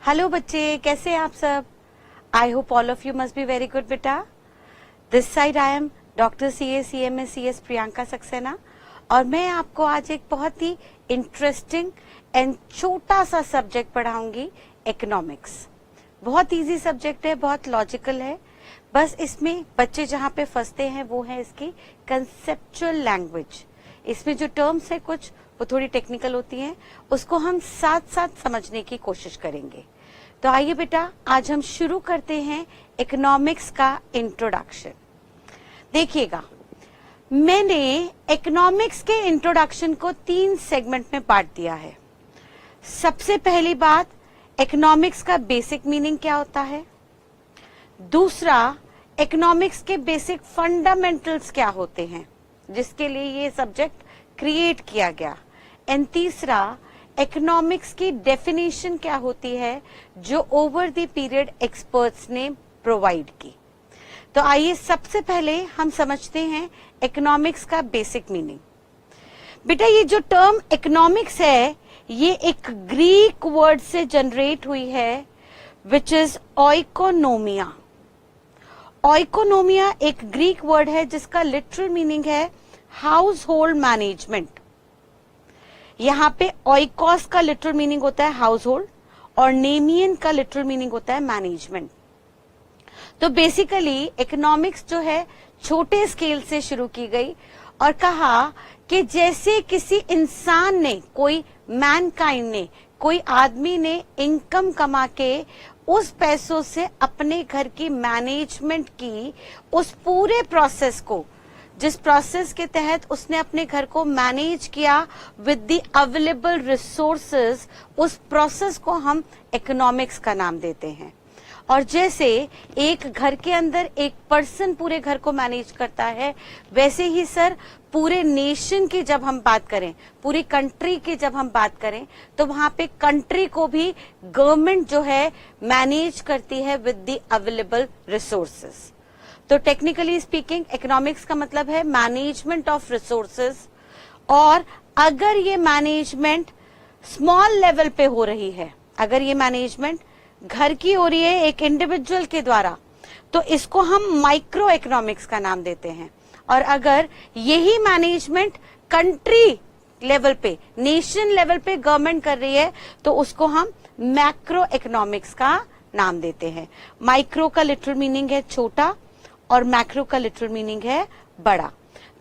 Hello बच्चे, कैसे हैं आप सब? I hope all of you must be very good बेटा। This side I am doctor CA Priyanka Saxena और मैं आपको आज एक बहुत ही इंटरेस्टिंग एंड छोटा सा सब्जेक्ट पढ़ाऊंगी, इकोनॉमिक्स। बहुत इजी सब्जेक्ट है, बहुत लॉजिकल है। बस इसमें बच्चे जहाँ पे फंसते हैं वो है इसकी कंसेप्चुअल लैंग्वेज। इसमें जो टर्म्स है कुछ वो थोड़ी टेक्निकल होती हैं, उसको हम साथ साथ समझने की कोशिश करेंगे। तो आइए बेटा, आज हम शुरू करते हैं इकोनॉमिक्स का इंट्रोडक्शन। देखिएगा, मैंने इकोनॉमिक्स के इंट्रोडक्शन को 3 सेगमेंट में बांट दिया है। सबसे पहली बात, इकोनॉमिक्स का बेसिक मीनिंग क्या होता है। दूसरा, इकोनॉमिक्स के बेसिक फंडामेंटल्स क्या होते हैं, जिसके लिए ये सब्जेक्ट क्रिएट किया गया। एंड तीसरा, इकोनॉमिक्स की डेफिनेशन क्या होती है जो ओवर द पीरियड एक्सपर्ट्स ने प्रोवाइड की। तो आइए सबसे पहले हम समझते हैं इकोनॉमिक्स का बेसिक मीनिंग। बेटा, ये जो टर्म इकोनॉमिक्स है ये एक ग्रीक वर्ड से जनरेट हुई है, विच इज ओइकोनोमिया। ओइकोनोमिया एक ग्रीक वर्ड है जिसका लिटरल मीनिंग है हाउस होल्ड मैनेजमेंट। यहाँ पे ओइकोस का लिटरल मीनिंग होता है हाउस होल्ड और नेमियन का लिटरल मीनिंग होता है मैनेजमेंट। तो बेसिकली इकोनॉमिक्स जो है छोटे स्केल से शुरू की गई और कहा कि जैसे किसी इंसान ने, कोई मैनकाइंड ने, कोई आदमी ने इनकम कमा के उस पैसों से अपने घर की मैनेजमेंट की, उस पूरे प्रोसेस को, जिस प्रोसेस के तहत उसने अपने घर को मैनेज किया विद द अवेलेबल रिसोर्सेज, उस प्रोसेस को हम इकोनॉमिक्स का नाम देते हैं। और जैसे एक घर के अंदर एक पर्सन पूरे घर को मैनेज करता है, वैसे ही सर पूरे नेशन की जब हम बात करें, पूरी कंट्री की जब हम बात करें, तो वहां पे कंट्री को भी गवर्नमेंट जो है मैनेज करती है विद द अवेलेबल रिसोर्सेज। तो टेक्निकली स्पीकिंग इकोनॉमिक्स का मतलब है मैनेजमेंट ऑफ रिसोर्सेज। और अगर ये मैनेजमेंट स्मॉल लेवल पे हो रही है, अगर ये मैनेजमेंट घर की हो रही है एक इंडिविजुअल के द्वारा, तो इसको हम माइक्रो इकोनॉमिक्स का नाम देते हैं। और अगर यही मैनेजमेंट कंट्री लेवल पे, नेशन लेवल पे गवर्नमेंट कर रही है, तो उसको हम मैक्रो इकोनॉमिक्स का नाम देते हैं। माइक्रो का लिटरल मीनिंग है छोटा और मैक्रो का लिटरल मीनिंग है बड़ा।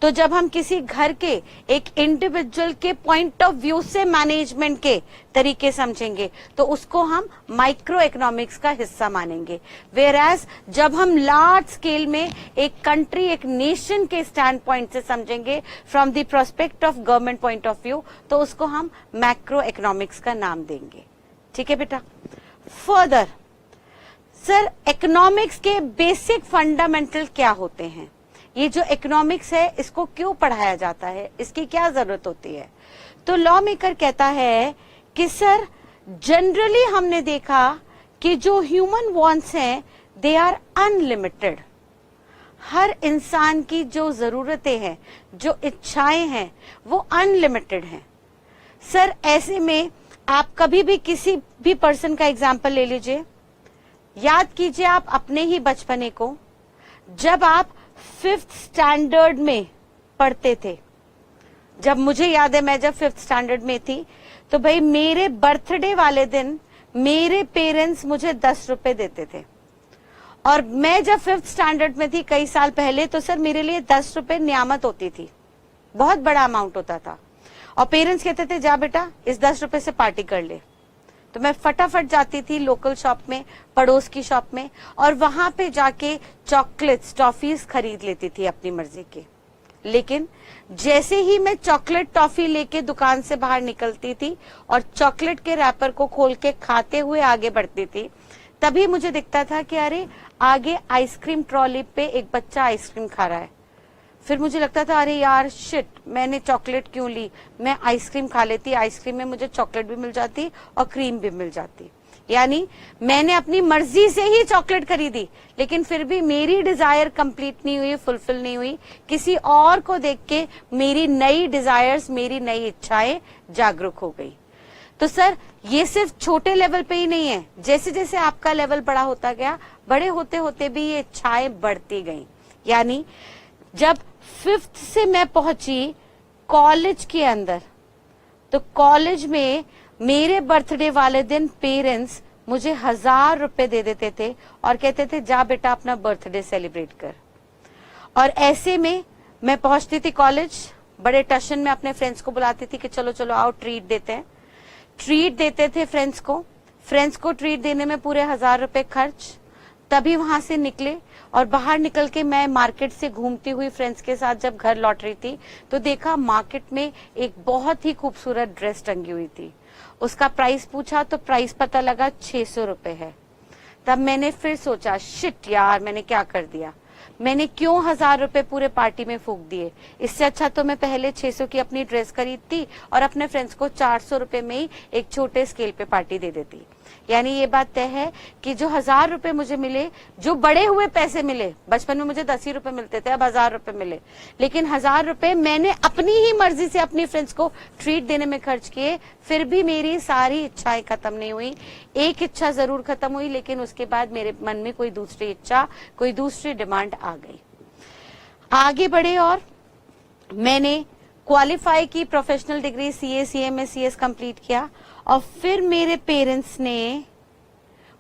तो जब हम किसी घर के एक इंडिविजुअल के पॉइंट ऑफ व्यू से मैनेजमेंट के तरीके समझेंगे तो उसको हम माइक्रो इकोनॉमिक्स का हिस्सा मानेंगे। वेयरएज जब हम लार्ज स्केल में एक कंट्री, एक नेशन के स्टैंड पॉइंट से समझेंगे, from the prospect of government point of view, तो उसको हम मैक्रो इकोनॉमिक्स का नाम देंगे। ठीक है बेटा। फर्दर सर, इकोनॉमिक्स के बेसिक फंडामेंटल क्या होते हैं, ये जो इकोनॉमिक्स है इसको क्यों पढ़ाया जाता है, इसकी क्या जरूरत होती है। तो लॉ मेकर कहता है कि सर जनरली हमने देखा कि जो ह्यूमन वांट्स हैं दे आर अनलिमिटेड। हर इंसान की जो जरूरतें हैं, जो इच्छाएं हैं, वो अनलिमिटेड हैं। सर ऐसे में आप कभी भी किसी भी पर्सन का एग्जाम्पल ले लीजिए, याद कीजिए आप अपने ही बचपने को, जब आप 5th स्टैंडर्ड में पढ़ते थे। जब मुझे याद है, मैं जब 5th स्टैंडर्ड में थी, तो भाई मेरे बर्थडे वाले दिन मेरे पेरेंट्स मुझे 10 रुपए देते थे। और मैं जब 5th स्टैंडर्ड में थी कई साल पहले, तो सर मेरे लिए 10 रुपए नियामत होती थी, बहुत बड़ा अमाउंट होता था। और पेरेंट्स कहते थे जा बेटा इस 10 रुपए से पार्टी कर ले। तो मैं फटाफट जाती थी लोकल शॉप में, पड़ोस की शॉप में, और वहां पे जाके चॉकलेट्स, टॉफीज खरीद लेती थी अपनी मर्जी के। लेकिन जैसे ही मैं चॉकलेट टॉफी लेके दुकान से बाहर निकलती थी और चॉकलेट के रैपर को खोल के खाते हुए आगे बढ़ती थी, तभी मुझे दिखता था कि अरे आगे आइसक्रीम ट्रॉली पे एक बच्चा आइसक्रीम खा रहा है। फिर मुझे लगता था अरे यार शिट, मैंने चॉकलेट क्यों ली, मैं आइसक्रीम खा लेती, आइसक्रीम में मुझे चॉकलेट भी मिल जाती और क्रीम भी मिल जाती। यानी मैंने अपनी मर्जी से ही चॉकलेट खरीदी, लेकिन फिर भी मेरी डिजायर कंप्लीट नहीं हुई, फुलफिल नहीं हुई। किसी और को देख के मेरी नई डिजायर्स, मेरी नई इच्छाएं जागरूक हो गई। तो सर ये सिर्फ छोटे लेवल पे ही नहीं है, जैसे जैसे आपका लेवल बड़ा होता गया, बड़े होते होते भी ये इच्छाएं बढ़ती गई। यानी जब 5th से मैं पहुंची कॉलेज के अंदर, तो कॉलेज में मेरे बर्थडे वाले दिन पेरेंट्स मुझे 1000 रुपए दे देते थे और कहते थे जा बेटा अपना बर्थडे सेलिब्रेट कर। और ऐसे में मैं पहुंचती थी कॉलेज, बड़े टशन में अपने फ्रेंड्स को बुलाती थी कि चलो चलो आओ ट्रीट देते हैं। ट्रीट देते थे फ्रेंड्स को ट्रीट देने में पूरे 1000 रुपए खर्च। तभी वहां से निकले और बाहर निकल के मैं मार्केट से घूमती हुई फ्रेंड्स के साथ जब घर लौट रही थी तो देखा मार्केट में एक बहुत ही खूबसूरत ड्रेस टंगी हुई थी। उसका प्राइस पूछा तो प्राइस पता लगा 600 रुपए है। तब मैंने फिर सोचा शिट यार, मैंने क्या कर दिया, मैंने क्यों 1000 रुपए पूरे पार्टी में फूंक दिए। इससे अच्छा तो मैं पहले 600 की अपनी ड्रेस खरीदती और अपने फ्रेंड्स को 400 रुपए में ही एक छोटे स्केल पे पार्टी दे देती। यानी ये बात तय है कि जो 1000 रुपए मुझे मिले, जो बड़े हुए पैसे मिले, बचपन में मुझे 10 ही रुपए मिलते थे, अब 1000 रुपए मिले, लेकिन 1000 रुपए मैंने अपनी ही मर्जी से अपनी फ्रेंड्स को ट्रीट देने में खर्च किए। फिर भी मेरी सारी इच्छाएं खत्म नहीं हुई। एक इच्छा जरूर खत्म हुई, लेकिन उसके बाद मेरे मन में कोई दूसरी इच्छा, कोई दूसरी डिमांड आ गई। आगे बढ़े और मैंने क्वालिफाई की, professional degree CA CMA CS complete किया और फिर मेरे पेरेंट्स ने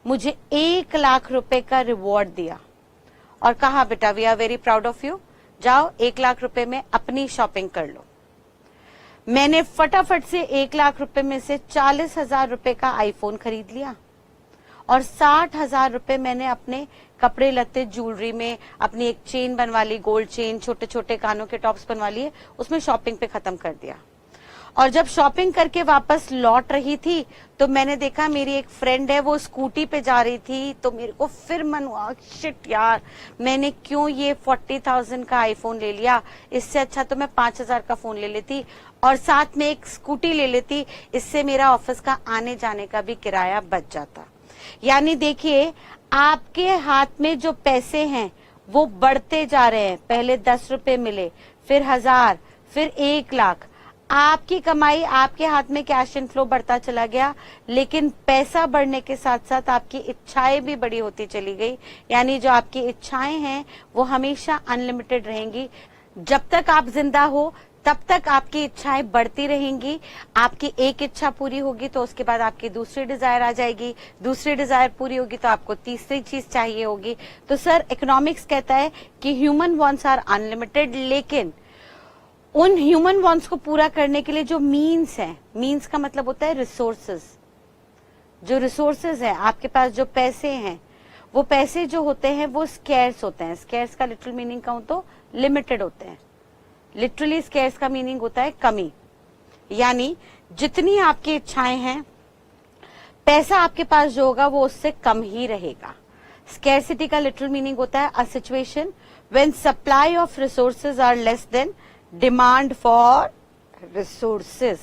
मुझे 1 लाख रुपए का रिवॉर्ड दिया और कहा बेटा we are very proud of you, जाओ 1 लाख रुपए में अपनी शॉपिंग कर लो। मैंने फटाफट से 1 लाख रुपए में से 40,000 रुपए का आईफोन खरीद लिया और 60,000 रुपए मैंने अपने कपड़े लत्ते, ज्वेलरी में अपनी एक चेन बनवा ली, गोल्ड चेन, छोटे छोटे कानों के टॉप्स बनवा लिए, उसमें शॉपिंग पे खत्म कर दिया। और जब शॉपिंग करके वापस लौट रही थी तो मैंने देखा मेरी एक फ्रेंड है वो स्कूटी पे जा रही थी, तो मेरे को फिर मन हुआ शिट यार, मैंने क्यों ये 40,000 का आईफोन ले लिया, इससे अच्छा तो मैं 5,000 का फोन ले लेती और साथ में एक स्कूटी ले लेती, इससे मेरा ऑफिस का आने जाने का भी किराया बच जाता। यानी देखिए आपके हाथ में जो पैसे हैं वो बढ़ते जा रहे हैं। पहले 10 रुपए मिले, फिर 1000, फिर 1 लाख। आपकी कमाई, आपके हाथ में कैश इनफ्लो बढ़ता चला गया, लेकिन पैसा बढ़ने के साथ साथ आपकी इच्छाएं भी बड़ी होती चली गई। यानी जो आपकी इच्छाएं हैं वो हमेशा अनलिमिटेड रहेंगी। जब तक आप जिंदा हो तब तक आपकी इच्छाएं बढ़ती रहेंगी। आपकी एक इच्छा पूरी होगी तो उसके बाद आपकी दूसरी डिजायर आ जाएगी, दूसरी डिजायर पूरी होगी तो आपको तीसरी चीज चाहिए होगी। तो सर इकोनॉमिक्स कहता है कि ह्यूमन वांट्स आर अनलिमिटेड, लेकिन उन ह्यूमन वांट्स को पूरा करने के लिए जो मीन्स है, मीन्स का मतलब होता है रिसोर्सेज। जो रिसोर्सेज है आपके पास, जो पैसे हैं, वो पैसे जो होते हैं वो स्केर्स होते हैं। स्केर्स का लिटरल मीनिंग कहूं तो लिमिटेड होते हैं। लिटरली स्केर्स का मीनिंग होता है कमी। यानी जितनी आपकी इच्छाएं हैं, पैसा आपके पास जो होगा वो उससे कम ही रहेगा। स्केर्सिटी का लिटरल मीनिंग होता है a situation when supply of resources are less than demand for resources.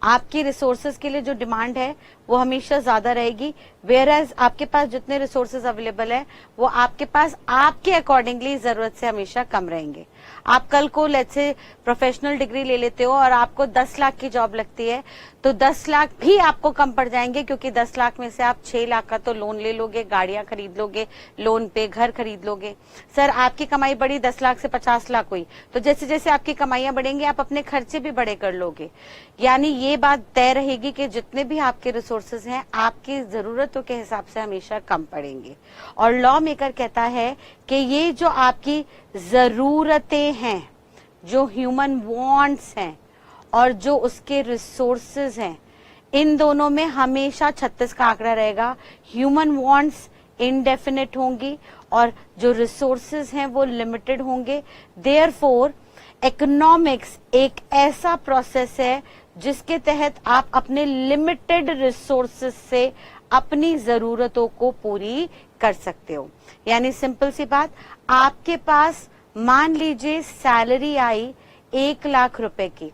आपकी रिसोर्सेज के लिए जो डिमांड है वो हमेशा ज्यादा रहेगी, वेयर एज आपके पास जितने रिसोर्सेज अवेलेबल है वो आपके पास आपके अकॉर्डिंगली जरूरत से हमेशा कम रहेंगे। आप कल को लेट्स से प्रोफेशनल डिग्री ले लेते हो और आपको 10 लाख की जॉब लगती है तो 10 लाख भी आपको कम पड़ जाएंगे, क्योंकि 10 लाख में से आप 6 लाख का तो लोन ले लोगे, गाड़ियां खरीद लोगे, लोन पे घर खरीद लोगे। सर आपकी कमाई बढ़ी 10 लाख से 50 लाख हुई तो जैसे जैसे आपकी कमाइयां बढ़ेंगी आप अपने खर्चे भी बड़े कर लोगे। यानी ये बात तय रहेगी कि जितने भी आपके रिसोर्सेज हैं आपकी जरूरतों के हिसाब से हमेशा कम पड़ेंगे। और लॉ मेकर कहता है कि ये जो आपकी जरूरतें हैं, जो ह्यूमन वांट्स हैं और जो उसके रिसोर्सेज हैं, इन दोनों में हमेशा 36 का आंकड़ा रहेगा। ह्यूमन वांट्स इनडेफिनिट होंगी और जो रिसोर्सेज हैं वो लिमिटेड होंगे। देयरफॉर इकोनॉमिक्स एक ऐसा प्रोसेस है जिसके तहत आप अपने लिमिटेड रिसोर्सेज से अपनी जरूरतों को पूरी कर सकते हो। यानी सिंपल सी बात, आपके पास मान लीजिए सैलरी आई 1 लाख रुपए की,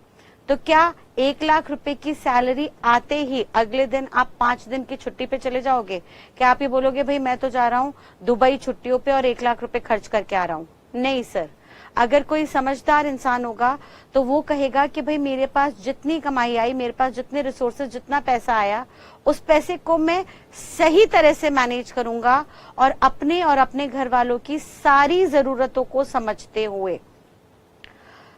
तो क्या 1 लाख रुपए की सैलरी आते ही अगले दिन आप 5 दिन की छुट्टी पे चले जाओगे? क्या आप ये बोलोगे भाई मैं तो जा रहा हूँ दुबई छुट्टियों पे और 1 लाख रुपए खर्च करके आ रहा हूँ? नहीं सर, अगर कोई समझदार इंसान होगा तो वो कहेगा कि भाई मेरे पास जितनी कमाई आई, मेरे पास जितने रिसोर्सेज, जितना पैसा आया, उस पैसे को मैं सही तरह से मैनेज करूंगा और अपने घर वालों की सारी जरूरतों को समझते हुए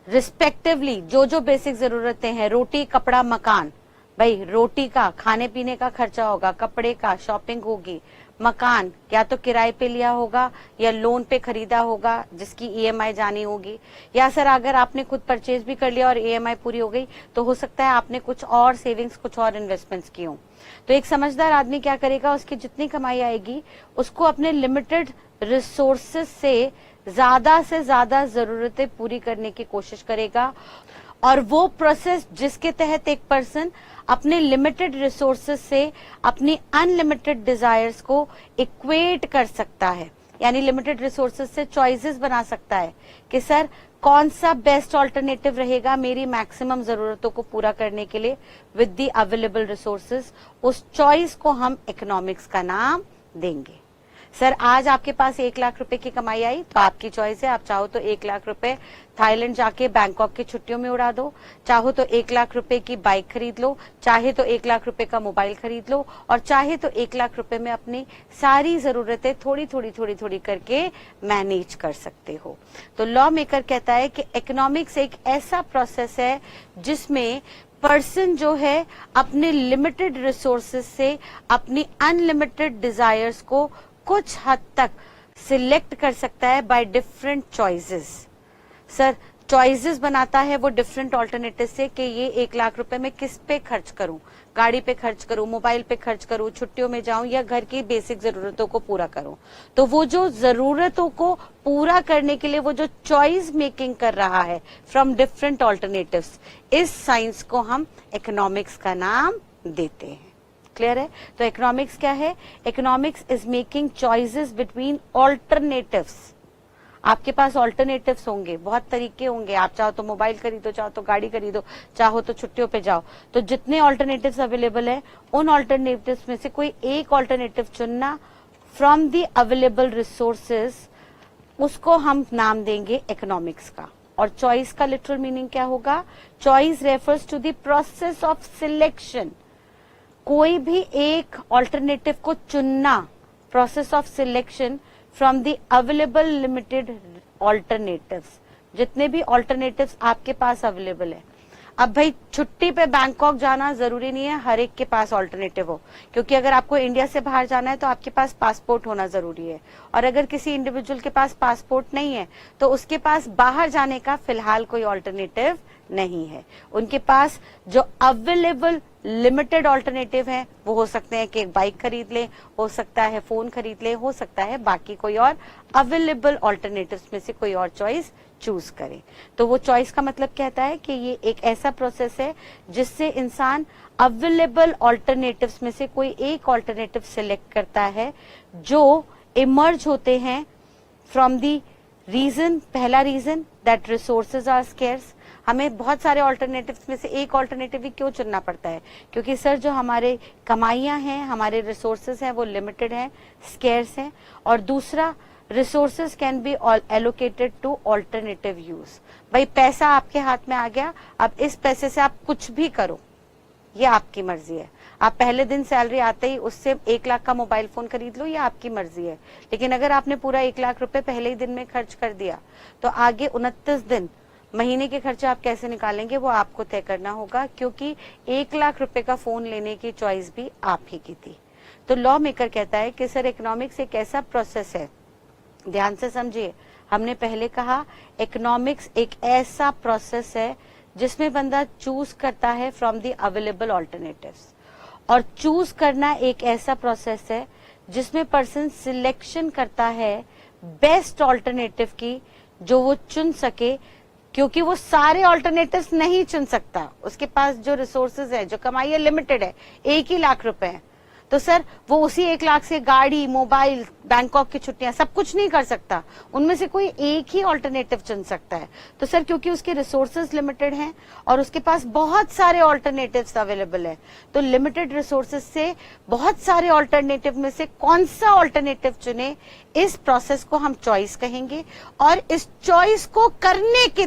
रिस्पेक्टिवली जो जो बेसिक जरूरतें हैं, रोटी कपड़ा मकान, भाई रोटी का खाने पीने का खर्चा होगा, कपड़े का शॉपिंग होगी, मकान या तो किराए पे लिया होगा या लोन पे खरीदा होगा जिसकी ईएमआई जानी होगी, या सर अगर आपने खुद परचेज भी कर लिया और ईएमआई पूरी हो गई तो हो सकता है आपने कुछ और सेविंग्स, कुछ और इन्वेस्टमेंट्स की हो। तो एक समझदार आदमी क्या करेगा, उसकी जितनी कमाई आएगी उसको अपने लिमिटेड रिसोर्सेस से ज्यादा जरूरतें पूरी करने की कोशिश करेगा। और वो प्रोसेस जिसके तहत एक पर्सन अपने लिमिटेड रिसोर्सेस से अपनी अनलिमिटेड डिजायर्स को इक्वेट कर सकता है, यानी लिमिटेड रिसोर्सेस से चॉइसेस बना सकता है कि सर कौन सा बेस्ट ऑल्टरनेटिव रहेगा मेरी मैक्सिमम जरूरतों को पूरा करने के लिए विद द अवेलेबल रिसोर्सेस। उस चॉइस को हम इकोनॉमिक्स का नाम देंगे। सर आज आपके पास 1 लाख रुपए की कमाई आई तो आपकी चॉइस है, आप चाहो तो 1 लाख रुपए थाईलैंड जाके बैंकॉक की छुट्टियों में उड़ा दो, चाहो तो 1 लाख रुपए की बाइक खरीद लो, चाहे तो 1 लाख रुपए का मोबाइल खरीद लो, और चाहे तो 1 लाख रुपए में अपनी सारी जरूरतें थोड़ी थोड़ी करके मैनेज कर सकते हो। तो लॉ मेकर कहता है कि इकोनॉमिक्स एक ऐसा प्रोसेस है जिसमें पर्सन जो है अपने लिमिटेड रिसोर्सेस से अपनी अनलिमिटेड डिजायर्स को कुछ हद तक सिलेक्ट कर सकता है by different choices. Sir choices बनाता है वो डिफरेंट ऑल्टरनेटिव से कि ये 1 लाख रुपए में किस पे खर्च करूं, गाड़ी पे खर्च करूं, मोबाइल पे खर्च करूं, छुट्टियों में जाऊं या घर की बेसिक जरूरतों को पूरा करूं। तो वो जो जरूरतों को पूरा करने के लिए वो जो चॉइस मेकिंग कर रहा है फ्रॉम डिफरेंट ऑल्टरनेटिव्स, इस साइंस को हम इकोनॉमिक्स का नाम देते हैं। क्लियर है? तो इकोनॉमिक्स क्या है? Economics is making choices between alternatives. आपके पास ऑल्टरनेटिव्स होंगे, बहुत तरीके होंगे, आप चाहो तो मोबाइल खरीदो, चाहो तो गाड़ी खरीदो, चाहो तो छुट्टियों पे जाओ। तो जितने ऑल्टरनेटिव्स अवेलेबल है उन ऑल्टरनेटिव्स में से कोई एक ऑल्टरनेटिव चुनना फ्रॉम द अवेलेबल रिसोर्सेज, उसको हम नाम देंगे इकोनॉमिक्स का। और चॉइस का लिटरल मीनिंग क्या होगा? Choice refers to the process of selection. कोई भी एक ऑल्टरनेटिव को चुनना, process of selection from the available limited alternatives, जितने भी ऑल्टरनेटिव्स आपके पास अवेलेबल है। अब भाई छुट्टी पे बैंकॉक जाना जरूरी नहीं है हर एक के पास ऑल्टरनेटिव हो, क्योंकि अगर आपको इंडिया से बाहर जाना है तो आपके पास पासपोर्ट होना जरूरी है, और अगर किसी इंडिविजुअल के पास पासपोर्ट नहीं है तो उसके पास बाहर जाने का फिलहाल कोई ऑल्टरनेटिव नहीं है। उनके पास जो अवेलेबल लिमिटेड ऑल्टरनेटिव है वो हो सकते हैं कि एक बाइक खरीद ले, हो सकता है फोन खरीद ले, हो सकता है बाकी कोई और अवेलेबल ऑल्टरनेटिव्स में से कोई और चॉइस चूज करें। तो वो चॉइस का मतलब कहता है कि ये एक ऐसा प्रोसेस है जिससे इंसान अवेलेबल ऑल्टरनेटिव्स में से कोई एक ऑल्टरनेटिव सिलेक्ट करता है जो इमर्ज होते हैं फ्रॉम दी रीजन। पहला reason that resources are scarce. हमें बहुत सारे ऑल्टरनेटिव्स में से एक ऑल्टरनेटिव ही क्यों चुनना पड़ता है? क्योंकि सर जो हमारे कमाइयां हैं, हमारे रिसोर्सेज हैं, वो लिमिटेड हैं, स्केर्स हैं। और दूसरा, resources can be allocated two alternative use. भाई पैसा आपके हाथ में आ गया, अब इस पैसे से आप कुछ भी करो, ये आपकी मर्जी है। आप पहले दिन सैलरी आते ही उससे 1 लाख का मोबाइल फोन खरीद लो, ये आपकी मर्जी है। लेकिन अगर आपने पूरा 1 लाख रुपए पहले ही दिन में खर्च कर दिया तो आगे 29 दिन महीने के खर्चे आप कैसे निकालेंगे वो आपको तय करना होगा, क्योंकि 1 लाख रुपए का फोन लेने की चॉइस भी आप ही की थी। तो लॉ मेकर कहता है कि सर इकोनॉमिक्स एक ऐसा प्रोसेस है, ध्यान से समझिए, हमने पहले कहा इकोनॉमिक्स एक ऐसा प्रोसेस है जिसमें बंदा चूज करता है फ्रॉम द अवेलेबल ऑल्टरनेटिव्स। और चूज करना एक ऐसा प्रोसेस है जिसमें पर्सन सिलेक्शन करता है बेस्ट ऑल्टरनेटिव की जो वो चुन सके, क्योंकि वो सारे ऑल्टरनेटिव्स नहीं चुन सकता। उसके पास जो रिसोर्सेज है, जो कमाई है, लिमिटेड है, 1 ही लाख रुपए है। तो सर वो उसी 1 लाख से गाड़ी, मोबाइल, बैंकॉक की छुट्टियां सब कुछ नहीं कर सकता, उनमें से कोई एक ही ऑल्टरनेटिव चुन सकता है। तो सर क्योंकि उसके रिसोर्सेज लिमिटेड हैं और उसके पास बहुत सारे ऑल्टरनेटिव्स अवेलेबल है, तो लिमिटेड रिसोर्सेज से बहुत सारे ऑल्टरनेटिव में से कौन सा ऑल्टरनेटिव चुने, इस प्रोसेस को हम चॉइस कहेंगे। और इस चॉइस को करने के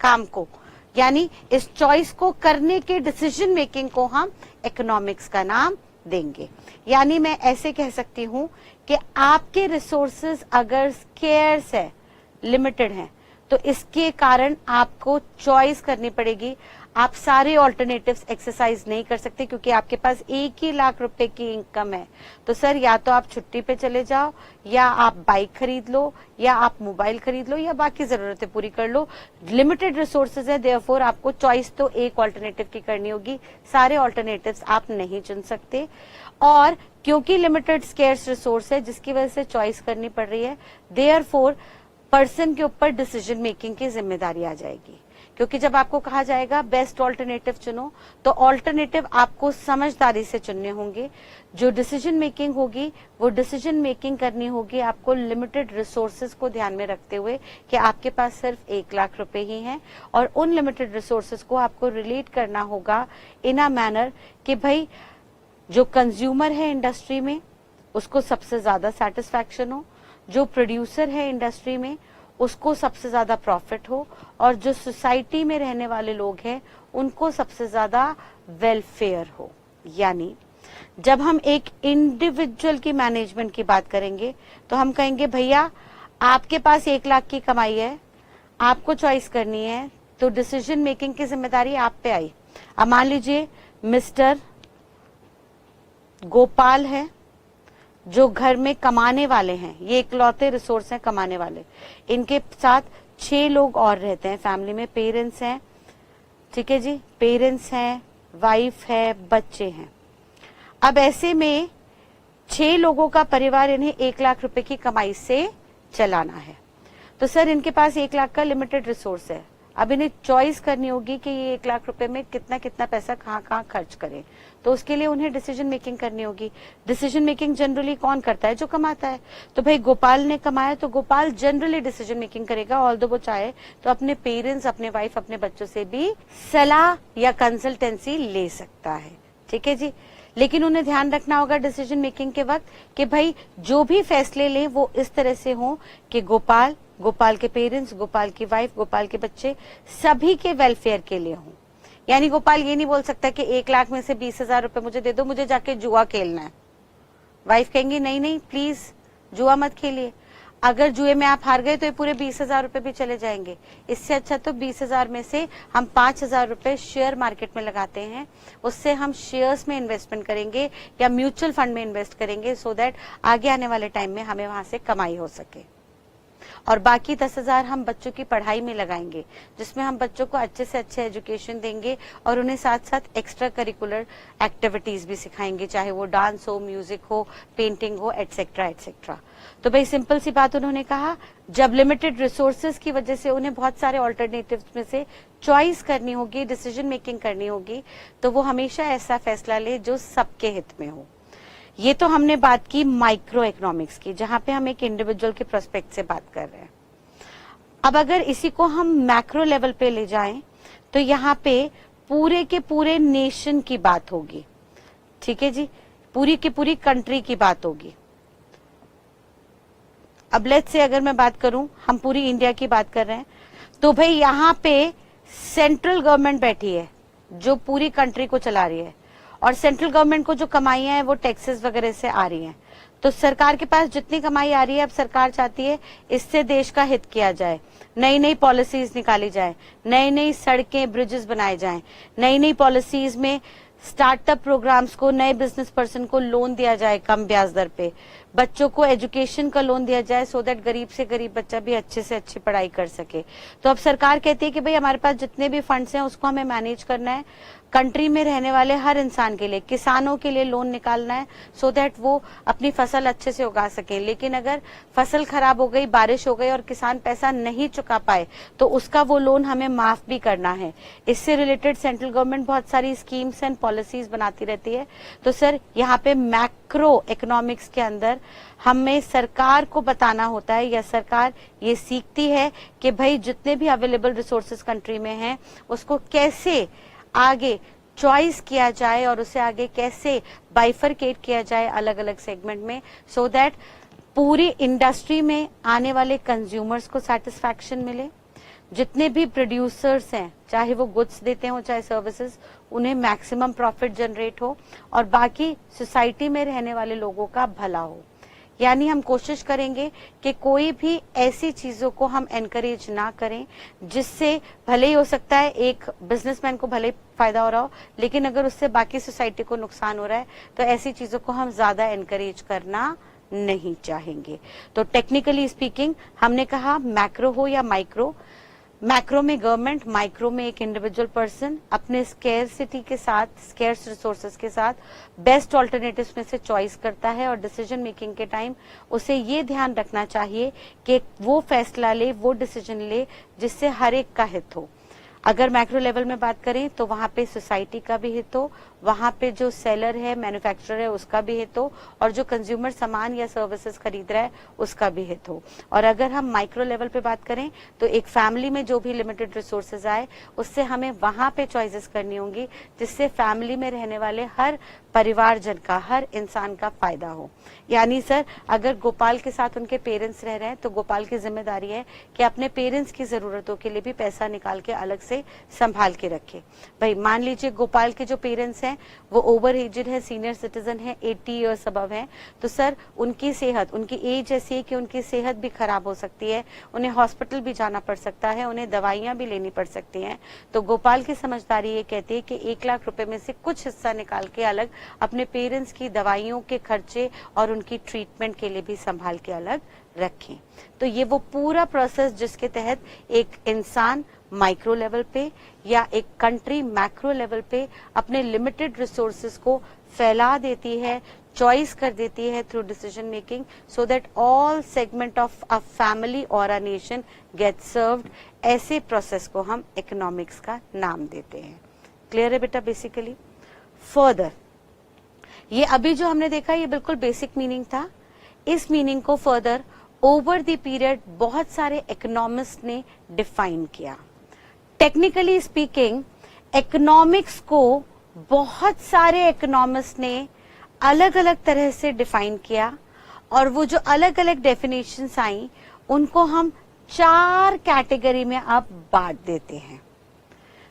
काम को, यानी इस चॉइस को करने के डिसीजन मेकिंग को हम इकोनॉमिक्स का नाम देंगे। यानी मैं ऐसे कह सकती हूं कि आपके रिसोर्सेज अगर स्केर्स है, लिमिटेड हैं, तो इसके कारण आपको चॉइस करनी पड़ेगी। आप सारे ऑल्टरनेटिव्स एक्सरसाइज नहीं कर सकते क्योंकि आपके पास 1 ही लाख रुपए की इनकम है। तो सर या तो आप छुट्टी पे चले जाओ, या आप बाइक खरीद लो, या आप मोबाइल खरीद लो, या बाकी जरूरतें पूरी कर लो। लिमिटेड रिसोर्सेज है, देयरफॉर आपको चॉइस तो एक ऑल्टरनेटिव की करनी होगी, सारे ऑल्टरनेटिव्स आप नहीं चुन सकते। और क्योंकि लिमिटेड स्केर्स रिसोर्स है जिसकी वजह से चॉइस करनी पड़ रही है, देयरफॉर पर्सन के ऊपर डिसीजन मेकिंग की जिम्मेदारी आ जाएगी। क्योंकि जब आपको कहा जाएगा बेस्ट ऑल्टरनेटिव चुनो, तो ऑल्टरनेटिव आपको समझदारी से चुनने होंगे। जो डिसीजन मेकिंग होगी वो डिसीजन मेकिंग करनी होगी आपको लिमिटेड रिसोर्सेज को ध्यान में रखते हुए कि आपके पास सिर्फ 1 लाख रुपए ही हैं, और उन लिमिटेड रिसोर्सेज को आपको रिलेट करना होगा इन अ मैनर कि भाई जो कंज्यूमर है इंडस्ट्री में उसको सबसे ज्यादा सेटिस्फैक्शन हो, जो प्रोड्यूसर है इंडस्ट्री में उसको सबसे ज्यादा प्रॉफिट हो, और जो सोसाइटी में रहने वाले लोग हैं उनको सबसे ज्यादा वेलफेयर हो। यानी जब हम एक इंडिविजुअल की मैनेजमेंट की बात करेंगे तो हम कहेंगे भैया आपके पास 1 लाख की कमाई है, आपको चॉइस करनी है, तो डिसीजन मेकिंग की जिम्मेदारी आप पे आई। अब मान लीजिए मिस्टर गोपाल है जो घर में कमाने वाले हैं, ये इकलौते रिसोर्स हैं कमाने वाले, इनके साथ 6 लोग और रहते हैं फैमिली में, पेरेंट्स हैं, ठीक है जी, पेरेंट्स हैं, वाइफ है, बच्चे हैं। अब ऐसे में 6 लोगों का परिवार इन्हें 1 लाख रुपए की कमाई से चलाना है। तो सर इनके पास 1 लाख का लिमिटेड रिसोर्स है, अब इन्हें चॉइस करनी होगी कि ये 1 लाख रुपए में कितना कितना पैसा कहाँ कहाँ खर्च करें। तो उसके लिए उन्हें डिसीजन मेकिंग करनी होगी। डिसीजन मेकिंग जनरली कौन करता है? जो कमाता है। तो भाई गोपाल ने कमाया तो गोपाल जनरली डिसीजन मेकिंग करेगा, ऑल्दो वो चाहे तो अपने पेरेंट्स, अपने वाइफ, अपने बच्चों से भी सलाह या कंसल्टेंसी ले सकता है, ठीक है जी। लेकिन उन्हें ध्यान रखना होगा डिसीजन मेकिंग के वक्त कि भाई जो भी फैसले लें वो इस तरह से हों कि गोपाल, गोपाल के पेरेंट्स, गोपाल की वाइफ, गोपाल के बच्चे सभी के वेलफेयर के लिए हों। यानी गोपाल ये नहीं बोल सकता कि 1 लाख में से 20,000 रुपए मुझे दे दो, मुझे जाके जुआ खेलना है। वाइफ कहेंगी नहीं नहीं प्लीज जुआ मत खेलिए, अगर जुए में आप हार गए तो ये पूरे 20,000 रुपए भी चले जाएंगे। इससे अच्छा तो 20,000 में से हम 5,000 रुपए शेयर मार्केट में लगाते हैं, उससे हम शेयर्स में इन्वेस्टमेंट करेंगे या म्यूचुअल फंड में इन्वेस्ट करेंगे, सो दैट आगे आने वाले टाइम में हमें वहां से कमाई हो सके। और बाकी 10,000 हम बच्चों की पढ़ाई में लगाएंगे, जिसमें हम बच्चों को अच्छे से अच्छे एजुकेशन देंगे और उन्हें साथ साथ एक्स्ट्रा करिकुलर एक्टिविटीज भी सिखाएंगे, चाहे वो डांस हो, म्यूजिक हो, पेंटिंग हो, एटसेट्रा एटसेट्रा। तो भाई सिंपल सी बात उन्होंने कहा, जब लिमिटेड रिसोर्सेज की वजह से उन्हें बहुत सारे ऑल्टरनेटिव्स में से चॉइस करनी होगी, डिसीजन मेकिंग करनी होगी, तो वो हमेशा ऐसा फैसला ले जो सबके हित में हो। ये तो हमने बात की माइक्रो इकोनॉमिक्स की, जहां पे हम एक इंडिविजुअल के प्रोस्पेक्ट से बात कर रहे हैं। अब अगर इसी को हम मैक्रो लेवल पे ले जाएं तो यहाँ पे पूरे के पूरे नेशन की बात होगी, ठीक है जी, पूरी की पूरी कंट्री की बात होगी। अब लेट्स से अगर मैं बात करूं, हम पूरी इंडिया की बात कर रहे हैं, तो भाई यहाँ पे सेंट्रल गवर्नमेंट बैठी है जो पूरी कंट्री को चला रही है, और सेंट्रल गवर्नमेंट को जो कमाइयां हैं वो टैक्सेस वगैरह से आ रही हैं। तो सरकार के पास जितनी कमाई आ रही है, अब सरकार चाहती है इससे देश का हित किया जाए, नई नई पॉलिसीज निकाली जाए, नई नई सड़कें, ब्रिजेस बनाए जाएं, नई नई पॉलिसीज में स्टार्टअप प्रोग्राम्स को, नए बिजनेस पर्सन को लोन दिया जाए कम ब्याज दर पे, बच्चों को एजुकेशन का लोन दिया जाए, सो दैट गरीब से गरीब बच्चा भी अच्छे से अच्छी पढ़ाई कर सके। तो अब सरकार कहती है कि भाई हमारे पास जितने भी फंड्स हैं उसको हमें मैनेज करना है, कंट्री में रहने वाले हर इंसान के लिए, किसानों के लिए लोन निकालना है, सो दैट वो अपनी फसल अच्छे से उगा सके। लेकिन अगर फसल खराब हो गई, बारिश हो गई और किसान पैसा नहीं चुका पाए तो उसका वो लोन हमें माफ भी करना है। इससे रिलेटेड सेंट्रल गवर्नमेंट बहुत सारी स्कीम्स एंड पॉलिसीज बनाती रहती है। तो सर यहाँ पे मैक्रो इकोनॉमिक्स के अंदर हमें सरकार को बताना होता है, या सरकार ये सीखती है कि भाई जितने भी अवेलेबल रिसोर्सेज कंट्री में हैं उसको कैसे आगे चॉइस किया जाए और उसे आगे कैसे बाइफरकेट किया जाए अलग अलग सेगमेंट में, सो दैट पूरी इंडस्ट्री में आने वाले कंज्यूमर्स को सेटिस्फैक्शन मिले, जितने भी प्रोड्यूसर्स हैं चाहे वो गुड्स देते हो चाहे सर्विसेज, उन्हें मैक्सिमम प्रॉफिट जनरेट हो, और बाकी सोसाइटी में रहने वाले लोगों का भला हो। यानी हम कोशिश करेंगे कि कोई भी ऐसी चीजों को हम एनकरेज ना करें जिससे भले ही हो सकता है एक बिजनेसमैन को भले फायदा हो रहा हो, लेकिन अगर उससे बाकी सोसाइटी को नुकसान हो रहा है तो ऐसी चीजों को हम ज्यादा एनकरेज करना नहीं चाहेंगे। तो टेक्निकली स्पीकिंग हमने कहा मैक्रो हो या माइक्रो, मैक्रो में गवर्नमेंट, माइक्रो में एक इंडिविजुअल पर्सन अपने स्केर्सिटी के साथ, स्केर्स रिसोर्सेज के साथ बेस्ट ऑल्टरनेटिव्स में से चॉइस करता है, और डिसीजन मेकिंग के टाइम उसे ये ध्यान रखना चाहिए कि वो फैसला ले, वो डिसीजन ले जिससे हर एक का हित हो। अगर मैक्रो लेवल में बात करें तो वहां पे सोसाइटी का भी हित हो, वहां पे जो सेलर है, मैन्युफैक्चरर है, उसका भी हित हो, और जो कंज्यूमर सामान या सर्विसेज खरीद रहा है उसका भी हित हो। और अगर हम माइक्रो लेवल पे बात करें तो एक फैमिली में जो भी लिमिटेड रिसोर्सेज आए उससे हमें वहां पे चॉइसेस करनी होंगी जिससे फैमिली में रहने वाले हर परिवारजन का, हर इंसान का फायदा हो। यानी सर अगर गोपाल के साथ उनके पेरेंट्स रह रहे हैं तो गोपाल की जिम्मेदारी है कि अपने पेरेंट्स की जरूरतों के लिए भी पैसा निकाल के अलग से संभाल के रखे। भाई मान लीजिए गोपाल के जो पेरेंट्स हैं वो ओवर एजेड है, सीनियर सिटीजन है, 80 ईयर्स अबव है, तो सर उनकी सेहत, उनकी एज ऐसी है कि उनकी सेहत भी खराब हो सकती है, उन्हें हॉस्पिटल भी जाना पड़ सकता है, उन्हें दवाइयां भी लेनी पड़ सकती हैं। तो गोपाल की समझदारी ये कहती है कि 1 लाख रुपए में से कुछ हिस्सा निकाल के अलग अपने पेरेंट्स की दवाइयों के खर्चे और उनकी ट्रीटमेंट के लिए भी संभाल के अलग रखें। तो ये वो पूरा प्रोसेस जिसके तहत एक इंसान माइक्रो लेवल पे या एक कंट्री मैक्रो लेवल पे अपने लिमिटेड रिसोर्सेज को फैला देती है, चॉइस कर देती है through decision making, so that all segment of a family और अ नेशन गेट सर्व्ड। ऐसे प्रोसेस को हम इकोनॉमिक्स का नाम देते हैं। क्लियर है बेटा? बेसिकली फर्दर ये अभी जो हमने देखा ये बिल्कुल बेसिक मीनिंग था। इस मीनिंग को फर्दर ओवर द पीरियड बहुत सारे इकोनॉमिस्ट ने डिफाइन किया। टेक्निकली स्पीकिंग इकोनॉमिक्स को बहुत सारे इकोनॉमिस्ट ने अलग अलग तरह से डिफाइन किया, और वो जो अलग अलग डेफिनेशंस आई उनको हम 4 कैटेगरी में अब बांट देते हैं।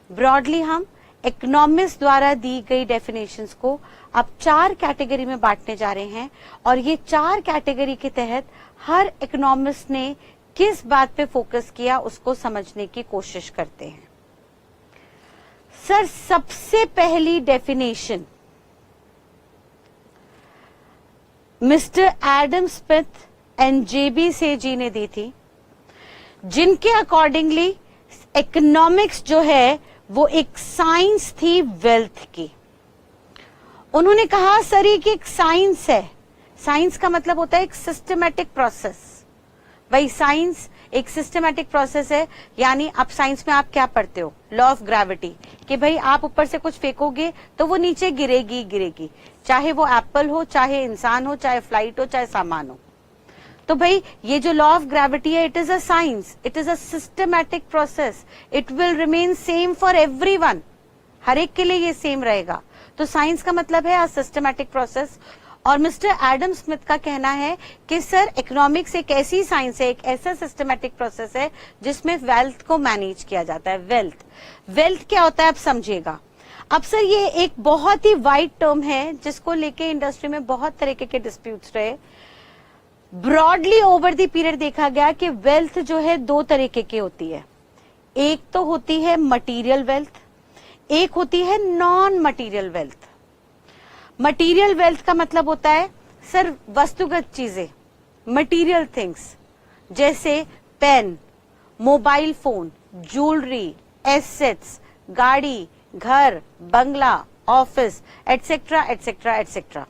ब्रॉडली हम इकोनॉमिस्ट द्वारा दी गई डेफिनेशंस को अब 4 कैटेगरी में बांटने जा रहे हैं, और ये 4 कैटेगरी के तहत हर इकोनॉमिस्ट ने किस बात पे फोकस किया उसको समझने की कोशिश करते हैं। सर सबसे पहली definition mister Adam Smith and J B Say ji ने दी थी, जिनके अकॉर्डिंगली इकोनॉमिक्स जो है वो एक साइंस थी वेल्थ की। उन्होंने कहा सर ये कि एक साइंस है, साइंस का मतलब होता है एक सिस्टमैटिक प्रोसेस। भाई साइंस एक सिस्टमैटिक प्रोसेस है, यानी आप साइंस में आप क्या पढ़ते हो? लॉ ऑफ ग्रेविटी, कि भाई आप ऊपर से कुछ फेंकोगे तो वो नीचे गिरेगी गिरेगी, चाहे वो एप्पल हो, चाहे इंसान हो, चाहे फ्लाइट हो, चाहे सामान हो। तो भाई ये जो लॉ ऑफ ग्रेविटी है, it is a science, it is a systematic process, it will remain same for everyone, हर एक के लिए ये सेम रहेगा। तो साइंस का मतलब है अ सिस्टमैटिक प्रोसेस। और मिस्टर एडम स्मिथ का कहना है कि सर इकोनॉमिक्स एक ऐसी साइंस है, एक ऐसा सिस्टमैटिक प्रोसेस है जिसमें वेल्थ को मैनेज किया जाता है। वेल्थ क्या होता है आप समझिएगा। अब सर ये एक बहुत ही वाइड टर्म है जिसको लेके इंडस्ट्री में बहुत तरीके के डिस्प्यूट्स रहे। ब्रॉडली ओवर द पीरियड देखा गया कि वेल्थ जो है 2 तरीके की होती है। एक तो होती है मटीरियल वेल्थ, एक होती है non material wealth. Material wealth का मतलब होता है सर वस्तुगत चीजें, मटीरियल थिंग्स, जैसे pen, mobile phone, jewellery, assets, गाड़ी, घर, बंगला, ऑफिस, एटसेट्रा एटसेट्रा एटसेट्रा।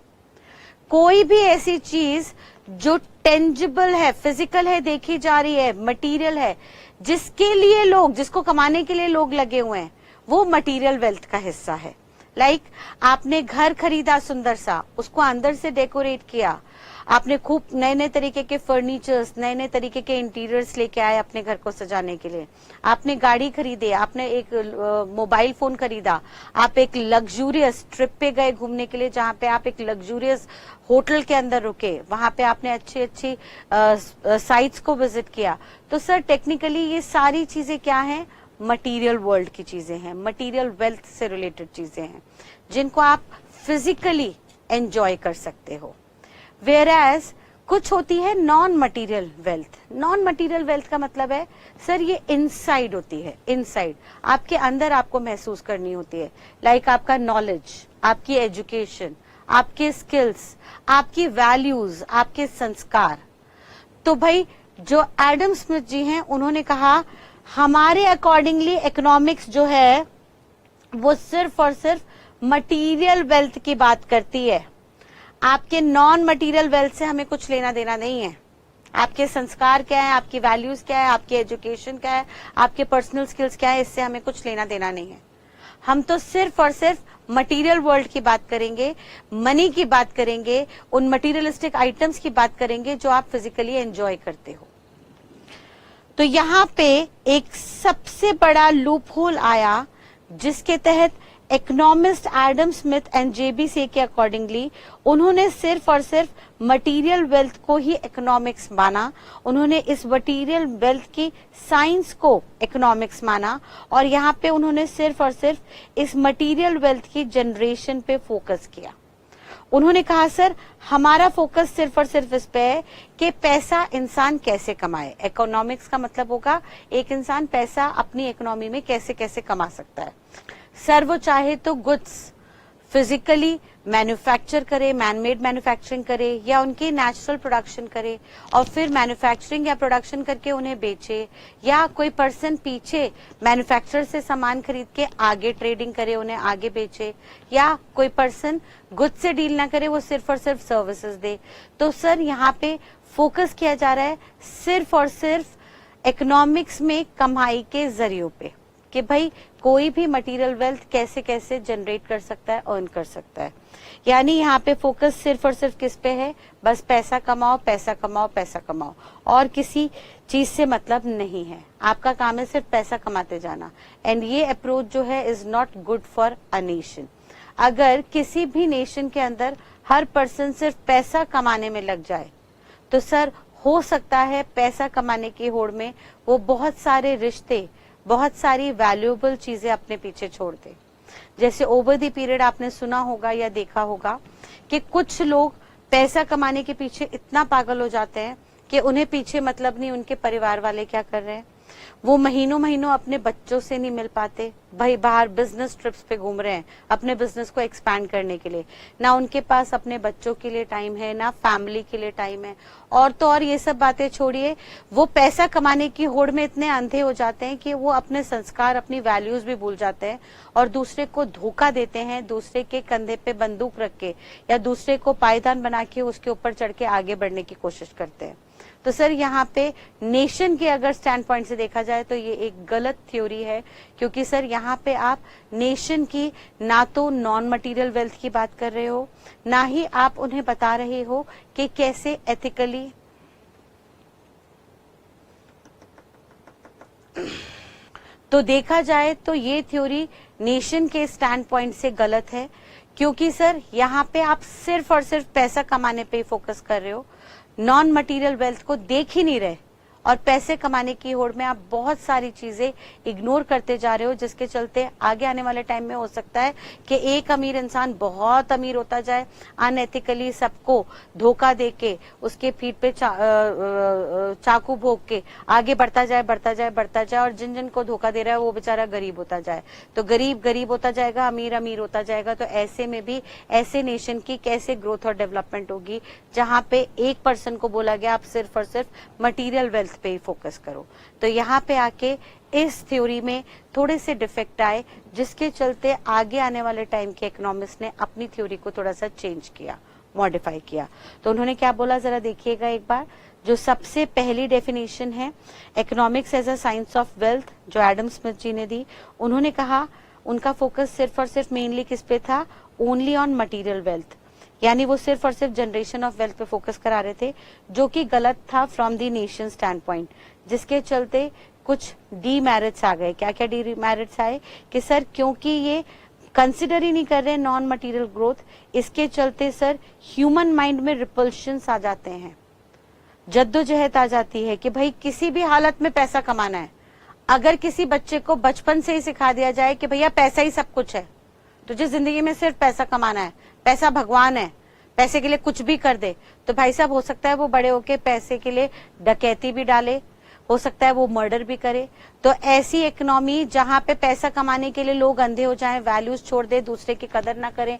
कोई भी ऐसी चीज जो टेंजिबल है, फिजिकल है, देखी जा रही है, मटीरियल है, जिसके लिए लोग, जिसको कमाने के लिए लोग लगे हुए हैं, वो मटीरियल वेल्थ का हिस्सा है। लाइक आपने घर खरीदा सुंदर सा, उसको अंदर से डेकोरेट किया, आपने खूब नए नए तरीके के फर्नीचर्स, नए नए तरीके के इंटीरियर्स लेके आए अपने घर को सजाने के लिए, आपने गाड़ी खरीदी, आपने एक मोबाइल फोन खरीदा, आप एक लग्जूरियस ट्रिप पे गए घूमने के लिए जहाँ पे आप एक लग्जूरियस होटल के अंदर रुके, वहां पे आपने अच्छी अच्छी साइट्स को विजिट किया। तो सर टेक्निकली ये सारी चीजें क्या हैं? मटेरियल वर्ल्ड की चीजें हैं, मटेरियल वेल्थ से रिलेटेड चीजें हैं जिनको आप फिजिकली एंजॉय कर सकते हो। वेयरएज कुछ होती है non material wealth. Non material wealth का मतलब है सर ये इनसाइड होती है, इनसाइड आपके अंदर आपको महसूस करनी होती है, लाइक आपका नॉलेज, आपकी एजुकेशन, आपके स्किल्स, आपकी वैल्यूज, आपके संस्कार। तो भाई जो एडम स्मिथ जी हैं उन्होंने कहा हमारे अकॉर्डिंगली इकोनॉमिक्स जो है वो सिर्फ और सिर्फ मटेरियल वेल्थ की बात करती है, आपके नॉन मटेरियल वेल्थ से हमें कुछ लेना देना नहीं है। आपके संस्कार क्या है, आपकी वैल्यूज क्या है, आपकी एजुकेशन क्या है, आपके पर्सनल स्किल्स क्या है, इससे हमें कुछ लेना देना नहीं है। हम तो सिर्फ और सिर्फ मटेरियल वर्ल्ड की बात करेंगे, मनी की बात करेंगे, उन मटेरियलिस्टिक आइटम्स की बात करेंगे जो आप फिजिकली एंजॉय करते हो। तो यहाँ पे एक सबसे बड़ा लूप होल आया जिसके तहत economist Adam Smith and J B से के अकॉर्डिंगली उन्होंने सिर्फ और सिर्फ मटेरियल वेल्थ को ही इकोनॉमिक्स माना, उन्होंने इस मटेरियल वेल्थ की साइंस को इकोनॉमिक्स माना और यहाँ पे उन्होंने सिर्फ और सिर्फ इस मटेरियल वेल्थ की जनरेशन पे फोकस किया। उन्होंने कहा सर हमारा फोकस सिर्फ और सिर्फ इस पे है कि पैसा इंसान कैसे कमाए। इकोनॉमिक्स का मतलब होगा एक इंसान पैसा अपनी इकोनॉमी में कैसे कैसे कमा सकता है। सर वो चाहे तो गुड्स फिजिकली मैन्युफैक्चर करे, मैनमेड मैन्युफैक्चरिंग करे या उनकी नेचुरल प्रोडक्शन करे और फिर मैन्युफैक्चरिंग या प्रोडक्शन करके उन्हें बेचे, या कोई पर्सन पीछे मैन्युफैक्चरर से सामान खरीद के आगे ट्रेडिंग करे, उन्हें आगे बेचे, या कोई पर्सन गुड्स से डील ना करे, वो सिर्फ और सिर्फ सर्विसेज दे। तो सर यहाँ पे फोकस किया जा रहा है सिर्फ और सिर्फ इकोनॉमिक्स में कमाई के जरियों पे कि भाई कोई भी मटेरियल वेल्थ कैसे कैसे जनरेट कर सकता है, अर्न कर सकता है। यानी यहाँ पे फोकस सिर्फ और सिर्फ किस पे है? बस पैसा कमाओ, पैसा कमाओ, पैसा कमाओ, और किसी चीज से मतलब नहीं है। आपका काम है सिर्फ पैसा कमाते जाना। एंड ये अप्रोच जो है is not good for a nation. अगर किसी भी नेशन के अंदर हर पर्सन सिर्फ पैसा कमाने में लग जाए तो सर हो सकता है पैसा कमाने की होड़ में वो बहुत सारे रिश्ते, बहुत सारी वैल्यूएबल चीजें अपने पीछे छोड़ दे। जैसे ओवर द पीरियड आपने सुना होगा या देखा होगा कि कुछ लोग पैसा कमाने के पीछे इतना पागल हो जाते हैं कि उन्हें पीछे मतलब नहीं उनके परिवार वाले क्या कर रहे हैं। वो महीनों महीनों अपने बच्चों से नहीं मिल पाते, भाई बाहर बिजनेस ट्रिप्स पे घूम रहे हैं अपने बिजनेस को एक्सपैंड करने के लिए। ना उनके पास अपने बच्चों के लिए टाइम है, ना फैमिली के लिए टाइम है। और तो और ये सब बातें छोड़िए, वो पैसा कमाने की होड़ में इतने अंधे हो जाते हैं कि वो अपने संस्कार, अपनी वैल्यूज भी भूल जाते हैं और दूसरे को धोखा देते हैं, दूसरे के कंधे पे बंदूक रख के या दूसरे को पायदान बना के उसके ऊपर चढ़ के आगे बढ़ने की कोशिश करते हैं। तो सर यहाँ पे नेशन के अगर स्टैंड पॉइंट से देखा जाए तो ये एक गलत थ्योरी है, क्योंकि सर यहाँ पे आप नेशन की ना तो नॉन मटेरियल वेल्थ की बात कर रहे हो, ना ही आप उन्हें बता रहे हो कि कैसे एथिकली तो देखा जाए तो ये थ्योरी नेशन के स्टैंड पॉइंट से गलत है, क्योंकि सर यहाँ पे आप सिर्फ और सिर्फ पैसा कमाने पे ही फोकस कर रहे हो, नॉन मटेरियल वेल्थ को देख ही नहीं रहे और पैसे कमाने की होड़ में आप बहुत सारी चीजें इग्नोर करते जा रहे हो, जिसके चलते आगे आने वाले टाइम में हो सकता है कि एक अमीर इंसान बहुत अमीर होता जाए, अनएथिकली सबको धोखा देके उसके पीठ पे चाकू भोग के आगे बढ़ता जाए बढ़ता जाए बढ़ता जाए, और जिन जिन को धोखा दे रहा है वो बेचारा गरीब होता जाए। तो गरीब गरीब होता जाएगा, अमीर अमीर होता जाएगा। तो ऐसे में भी ऐसे नेशन की कैसे ग्रोथ और डेवलपमेंट होगी जहां पे एक पर्सन को बोला गया आप सिर्फ और सिर्फ मटीरियल वेल्थ पे ही फोकस करो। तो यहाँ पे आके इस थ्योरी में थोड़े से डिफेक्ट आए, जिसके चलते आगे आने वाले टाइम के इकोनॉमिस्ट ने अपनी थ्योरी को थोड़ा सा चेंज किया, मॉडिफाई किया। तो उन्होंने क्या बोला जरा देखिएगा एक बार। जो सबसे पहली डेफिनेशन है economics as a science of wealth जो एडम स्मिथ जी ने दी, उन्होंने कहा उनका फोकस सिर्फ और सिर्फ मेनली किस पे था, ओनली ऑन मटेरियल वेल्थ, यानी वो सिर्फ और सिर्फ जनरेशन ऑफ वेल्थ पे फोकस करा रहे थे, जो कि गलत था from the nation stand point, जिसके चलते कुछ डीमेरिट्स आ गए। क्या क्या डीमेरिट्स आए कि सर क्योंकि ये कंसिडर ही नहीं कर रहे नॉन मटेरियल ग्रोथ, इसके चलते सर ह्यूमन माइंड में रिपल्शंस आ जाते हैं, जद्दोजहद आ जाती है कि भाई किसी भी हालत में पैसा कमाना है। अगर किसी बच्चे को बचपन से ही सिखा दिया जाए कि भैया पैसा ही सब कुछ है, तुझे जिंदगी में सिर्फ पैसा कमाना है, पैसा भगवान है, पैसे के लिए कुछ भी कर दे, तो भाई साहब हो सकता है वो बड़े होके पैसे के लिए डकैती भी डाले, हो सकता है वो मर्डर भी करे। तो ऐसी इकोनॉमी जहां पे पैसा कमाने के लिए लोग अंधे हो जाएं, वैल्यूज छोड़ दे, दूसरे की कदर ना करें,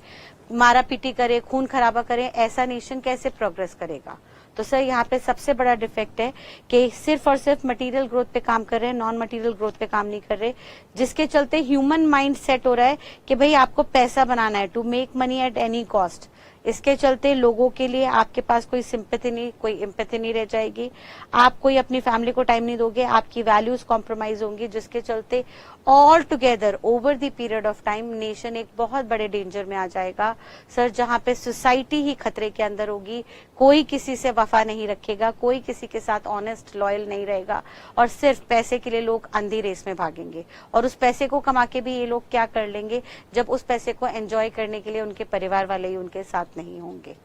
मारा पीटी करे, खून खराबा करें, ऐसा नेशन कैसे प्रोग्रेस करेगा। तो सर यहाँ पे सबसे बड़ा डिफेक्ट है कि सिर्फ और सिर्फ मटेरियल ग्रोथ पे काम कर रहे हैं, नॉन मटेरियल ग्रोथ पे काम नहीं कर रहे, जिसके चलते ह्यूमन माइंड सेट हो रहा है कि भाई आपको पैसा बनाना है, to make money at any cost. इसके चलते लोगों के लिए आपके पास कोई सिंपैथी नहीं, कोई एम्पैथी नहीं रह जाएगी, आप कोई अपनी फैमिली को टाइम नहीं दोगे, आपकी वैल्यूज कॉम्प्रोमाइज होंगी, जिसके चलते all together over the period of time nation एक बहुत बड़े डेंजर में आ जाएगा सर, जहां पे सोसाइटी ही खतरे के अंदर होगी, कोई किसी से वफा नहीं रखेगा, कोई किसी के साथ ऑनेस्ट लॉयल नहीं रहेगा, और सिर्फ पैसे के लिए लोग अंधी रेस में भागेंगे। और उस पैसे को कमा के भी ये लोग क्या कर लेंगे, जब उस पैसे को एंजॉय करने के लिए उनके परिवार वाले ही उनके साथ नहीं होंगे।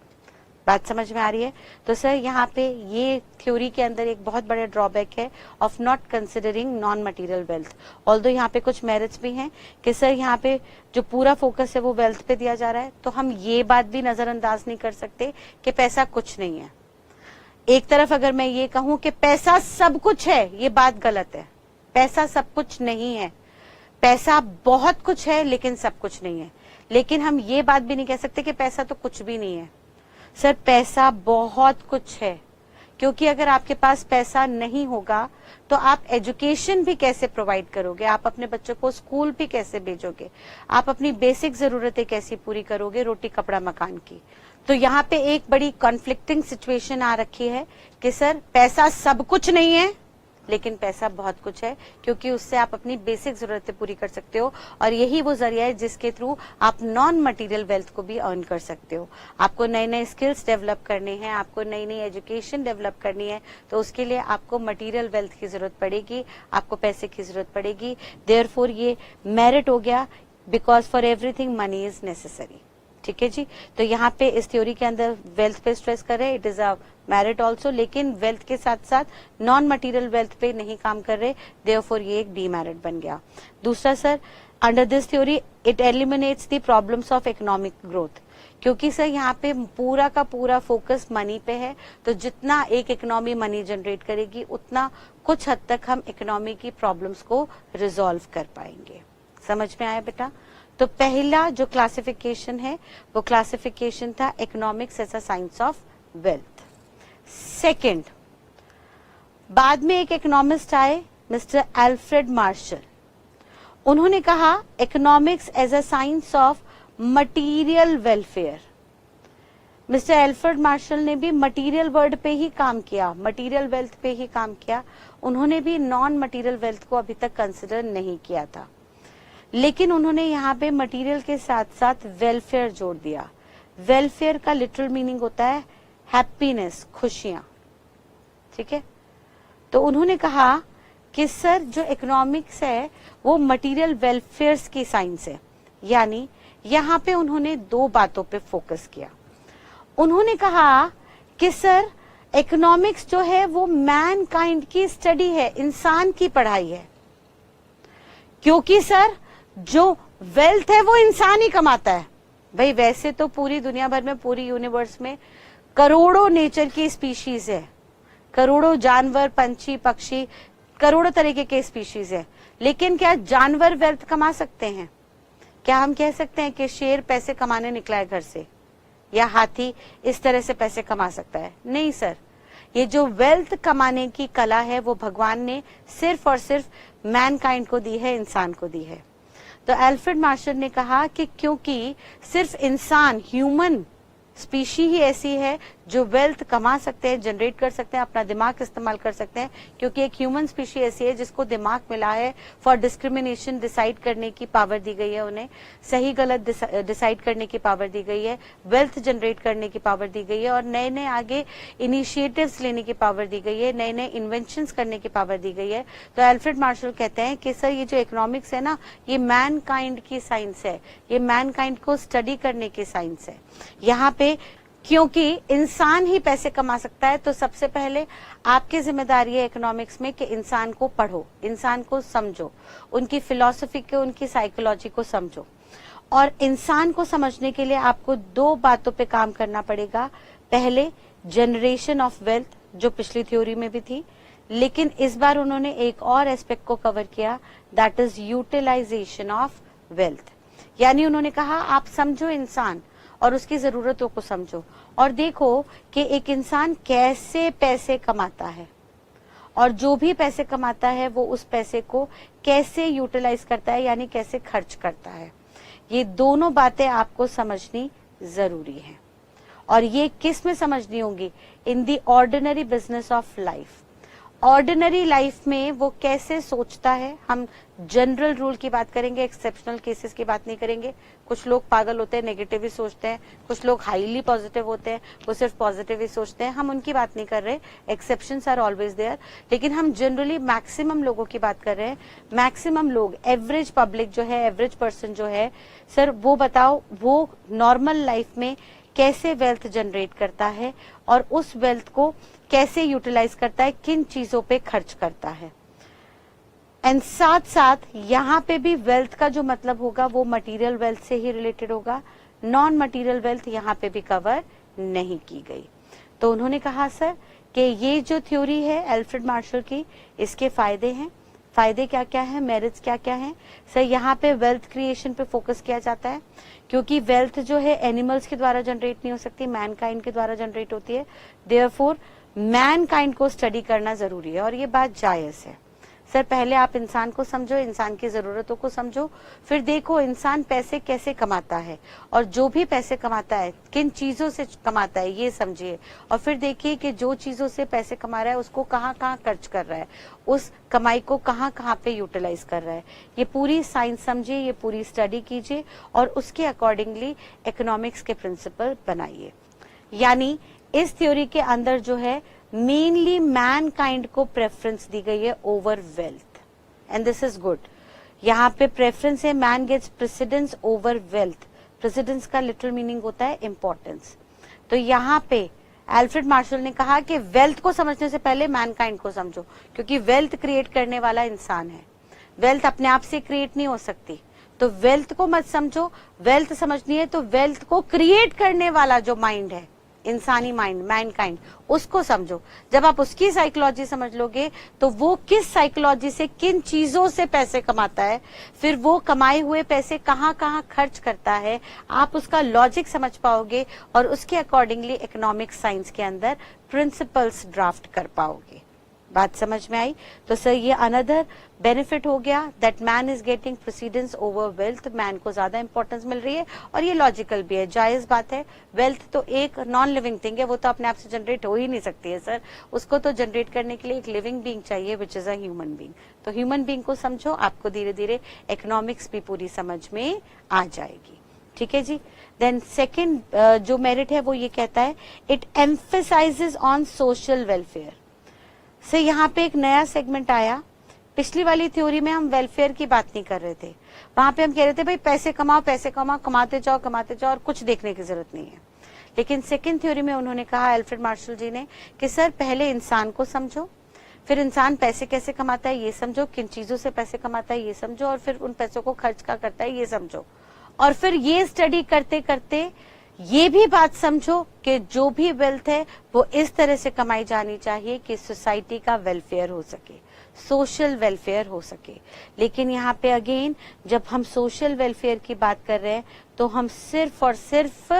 बात समझ में आ रही है। तो सर यहाँ पे ये थ्योरी के अंदर एक बहुत बड़ा ड्रॉबैक है of not considering non material wealth. Although यहाँ पे कुछ मेरिट्स भी हैं कि सर यहाँ पे जो पूरा फोकस है वो वेल्थ पे दिया जा रहा है, तो हम ये बात भी नजरअंदाज नहीं कर सकते कि पैसा कुछ नहीं है। एक तरफ अगर मैं ये कहूं कि पैसा सब कुछ है, ये बात गलत है। पैसा सब कुछ नहीं है, पैसा बहुत कुछ है लेकिन सब कुछ नहीं है। लेकिन हम ये बात भी नहीं कह सकते कि पैसा तो कुछ भी नहीं है। सर पैसा बहुत कुछ है, क्योंकि अगर आपके पास पैसा नहीं होगा तो आप एजुकेशन भी कैसे प्रोवाइड करोगे, आप अपने बच्चों को स्कूल भी कैसे भेजोगे, आप अपनी बेसिक जरूरतें कैसी पूरी करोगे, रोटी कपड़ा मकान की। तो यहाँ पे एक बड़ी कॉन्फ्लिक्टिंग सिचुएशन आ रखी है कि सर पैसा सब कुछ नहीं है लेकिन पैसा बहुत कुछ है, क्योंकि उससे आप अपनी बेसिक जरूरतें पूरी कर सकते हो, और यही वो जरिया है जिसके थ्रू आप नॉन मटेरियल वेल्थ को भी अर्न कर सकते हो। आपको नए नए स्किल्स डेवलप करने हैं, आपको नई नई एजुकेशन डेवलप करनी है, तो उसके लिए आपको मटेरियल वेल्थ की जरूरत पड़ेगी, आपको पैसे की जरूरत पड़ेगी। देयरफॉर ये मेरिट हो गया, because for everything money is necessary. ठीक है जी। तो यहाँ पे इस थ्योरी के अंदर वेल्थ पे स्ट्रेस कर रहे हैं, it is a merit also, लेकिन वेल्थ के साथ साथ नॉन मटेरियल वेल्थ पे नहीं काम कर रहे, देयरफॉर ये एक डीमेरिट बन गया। दूसरा sir, under this theory it eliminates the problems of economic growth, क्योंकि सर यहाँ पे पूरा का पूरा फोकस मनी पे है, तो जितना एक इकोनॉमी मनी जनरेट करेगी उतना कुछ हद तक हम इकोनॉमी की प्रॉब्लम्स को रिजॉल्व कर पाएंगे। समझ में आया बेटा? तो पहला जो क्लासिफिकेशन है वो क्लासिफिकेशन था economics as a science of wealth. Second, बाद में एक इकोनॉमिस्ट आए मिस्टर एल्फ्रेड मार्शल, उन्होंने कहा economics as a science of material welfare. Mister Alfred Marshall ने भी मटीरियल वर्ड पे ही काम किया, मटीरियल वेल्थ पे ही काम किया, उन्होंने भी नॉन मटीरियल वेल्थ को अभी तक कंसिडर नहीं किया था, लेकिन उन्होंने यहाँ पे मटेरियल के साथ साथ वेलफेयर जोड़ दिया। वेलफेयर का लिटरल मीनिंग होता है हैप्पीनेस, खुशियां। ठीक है, तो उन्होंने कहा कि सर जो इकोनॉमिक्स है वो मटेरियल वेलफेयर की साइंस है, यानी यहाँ पे उन्होंने दो बातों पे फोकस किया। उन्होंने कहा कि सर इकोनॉमिक्स जो है वो मैन काइंड की स्टडी है, इंसान की पढ़ाई है, क्योंकि सर जो वेल्थ है वो इंसान ही कमाता है। भाई वैसे तो पूरी दुनिया भर में, पूरी यूनिवर्स में करोड़ों नेचर की स्पीशीज है, करोड़ों जानवर, पंछी, पक्षी, करोड़ों तरीके के स्पीशीज है, लेकिन क्या जानवर वेल्थ कमा सकते हैं? क्या हम कह सकते हैं कि शेर पैसे कमाने निकला है घर से, या हाथी इस तरह से पैसे कमा सकता है? नहीं सर, ये जो वेल्थ कमाने की कला है वो भगवान ने सिर्फ और सिर्फ मैनकाइंड को दी है, इंसान को दी है। तो एल्फ्रेड मार्शल ने कहा कि क्योंकि सिर्फ इंसान, ह्यूमन स्पीशी ही ऐसी है जो वेल्थ कमा सकते हैं, जनरेट कर सकते हैं, अपना दिमाग इस्तेमाल कर सकते हैं, क्योंकि एक ह्यूमन स्पीशी ऐसी है जिसको दिमाग मिला है फॉर डिस्क्रिमिनेशन, डिसाइड करने की पावर दी गई है उन्हें, सही गलत डिसाइड करने की पावर दी गई है, वेल्थ जनरेट करने की पावर दी गई है, और नए नए आगे इनिशिएटिव्स लेने की पावर दी गई है, नए नए इन्वेंशंस करने की पावर दी गई है। तो एल्फ्रेड मार्शल कहते हैं कि सर ये जो इकोनॉमिक्स है ना, ये मैनकाइंड की साइंस है, ये मैनकाइंड को स्टडी करने की साइंस है। यहाँ पे क्योंकि इंसान ही पैसे कमा सकता है, तो सबसे पहले आपकी जिम्मेदारी है इकोनॉमिक्स में कि इंसान को पढ़ो, इंसान को समझो, उनकी फिलॉसफी को, उनकी साइकोलॉजी को समझो। और इंसान को समझने के लिए आपको दो बातों पे काम करना पड़ेगा। पहले जनरेशन ऑफ वेल्थ, जो पिछली थ्योरी में भी थी, लेकिन इस बार उन्होंने एक और एस्पेक्ट को कवर किया, that is utilisation of wealth. यानी उन्होंने कहा आप समझो इंसान और उसकी जरूरतों को समझो, और देखो कि एक इंसान कैसे पैसे कमाता है, और जो भी पैसे कमाता है वो उस पैसे को कैसे यूटिलाइज करता है, यानी कैसे खर्च करता है। ये दोनों बातें आपको समझनी जरूरी है। और ये किस में समझनी होगी? In the ordinary business of life. Ordinary life में वो कैसे सोचता है। हम जनरल रूल की बात करेंगे, एक्सेप्शनल केसेस की बात नहीं करेंगे। कुछ लोग पागल होते हैं, नेगेटिव ही सोचते हैं, कुछ लोग हाईली पॉजिटिव होते हैं, वो सिर्फ पॉजिटिव ही सोचते हैं। हम उनकी बात नहीं कर रहे, एक्सेप्शंस आर ऑलवेज देयर, लेकिन हम जनरली मैक्सिमम लोगों की बात कर रहे हैं। मैक्सिमम लोग, एवरेज पब्लिक जो है, एवरेज पर्सन जो है, सर वो बताओ वो नॉर्मल लाइफ में कैसे वेल्थ जनरेट करता है और उस वेल्थ को कैसे यूटिलाइज करता है, किन चीजों पे खर्च करता है। एंड साथ साथ यहाँ पे भी वेल्थ का जो मतलब होगा वो मटेरियल वेल्थ से ही रिलेटेड होगा, नॉन मटेरियल वेल्थ यहाँ पे भी कवर नहीं की गई। तो उन्होंने कहा सर कि ये जो थ्योरी है एल्फ्रेड मार्शल की, इसके फायदे हैं। फायदे क्या क्या है, मेरिट्स क्या क्या है? सर यहाँ पे वेल्थ क्रिएशन पे फोकस किया जाता है, क्योंकि वेल्थ जो है एनिमल्स के द्वारा जनरेट नहीं हो सकती, मैनकाइंड के द्वारा जनरेट होती है। देयरफॉर मैनकाइंड को स्टडी करना जरूरी है, और ये बात जायज है। सर पहले आप इंसान को समझो, इंसान की जरूरतों को समझो, फिर देखो इंसान पैसे कैसे कमाता है, और जो भी पैसे कमाता है किन चीजों से कमाता है ये समझिए, और फिर देखिए कि जो चीजों से पैसे कमा रहा है उसको कहाँ कहाँ खर्च कर रहा है, उस कमाई को कहाँ कहाँ पे यूटिलाइज कर रहा है। ये पूरी साइंस समझिए, ये पूरी स्टडी कीजिए, और उसके अकॉर्डिंगली इकोनॉमिक्स के प्रिंसिपल बनाइए। यानी इस थ्योरी के अंदर जो है मेनली मैनकाइंड को प्रेफरेंस दी गई है over wealth, and this is good. यहाँ पे प्रेफरेंस है, man gets precedence over wealth. Precedence का लिटरल मीनिंग होता है इंपॉर्टेंस। तो यहाँ पे एल्फ्रेड मार्शल ने कहा कि वेल्थ को समझने से पहले मैनकाइंड को समझो, क्योंकि वेल्थ क्रिएट करने वाला इंसान है, वेल्थ अपने आप से क्रिएट नहीं हो सकती। तो वेल्थ को मत समझो, वेल्थ समझनी है तो वेल्थ को क्रिएट करने वाला जो माइंड है, इंसानी माइंड, मैनकाइंड, उसको समझो। जब आप उसकी साइकोलॉजी समझ लोगे तो वो किस साइकोलॉजी से, किन चीजों से पैसे कमाता है, फिर वो कमाए हुए पैसे कहाँ कहाँ खर्च करता है, आप उसका लॉजिक समझ पाओगे, और उसके अकॉर्डिंगली इकोनॉमिक साइंस के अंदर प्रिंसिपल्स ड्राफ्ट कर पाओगे। बात समझ में आई? तो सर ये अनदर बेनिफिट हो गया that man is getting precedence over wealth. Man को ज्यादा इंपॉर्टेंस मिल रही है, और ये लॉजिकल भी है, जायज बात है। वेल्थ तो एक नॉन लिविंग थिंग है, वो तो अपने आप से जनरेट हो ही नहीं सकती है सर, उसको तो जनरेट करने के लिए एक लिविंग बीइंग चाहिए, which is a human being. तो ह्यूमन बीइंग को समझो, आपको धीरे धीरे इकोनॉमिक्स भी पूरी समझ में आ जाएगी। ठीक है जी। देन सेकेंड जो मेरिट है वो ये कहता है, it emphasises on social welfare. से यहाँ पे एक नया सेगमेंट आया। पिछली वाली थ्योरी में हम वेलफेयर की बात नहीं कर रहे थे, वहां पे हम कह रहे थे भाई पैसे कमाओ, पैसे कमाओ, कमाते जाओ और कुछ देखने की जरूरत नहीं है। लेकिन सेकेंड थ्योरी में उन्होंने कहा, एल्फ्रेड मार्शल जी ने, कि सर पहले इंसान को समझो, फिर इंसान पैसे कैसे कमाता है ये समझो, किन चीजों से पैसे कमाता है ये समझो, और फिर उन पैसों को खर्च क्या करता है ये समझो, और फिर ये स्टडी करते करते ये भी बात समझो कि जो भी वेल्थ है वो इस तरह से कमाई जानी चाहिए कि सोसाइटी का वेलफेयर हो सके, सोशल वेलफेयर हो सके। लेकिन यहाँ पे अगेन जब हम सोशल वेलफेयर की बात कर रहे हैं तो हम सिर्फ और सिर्फ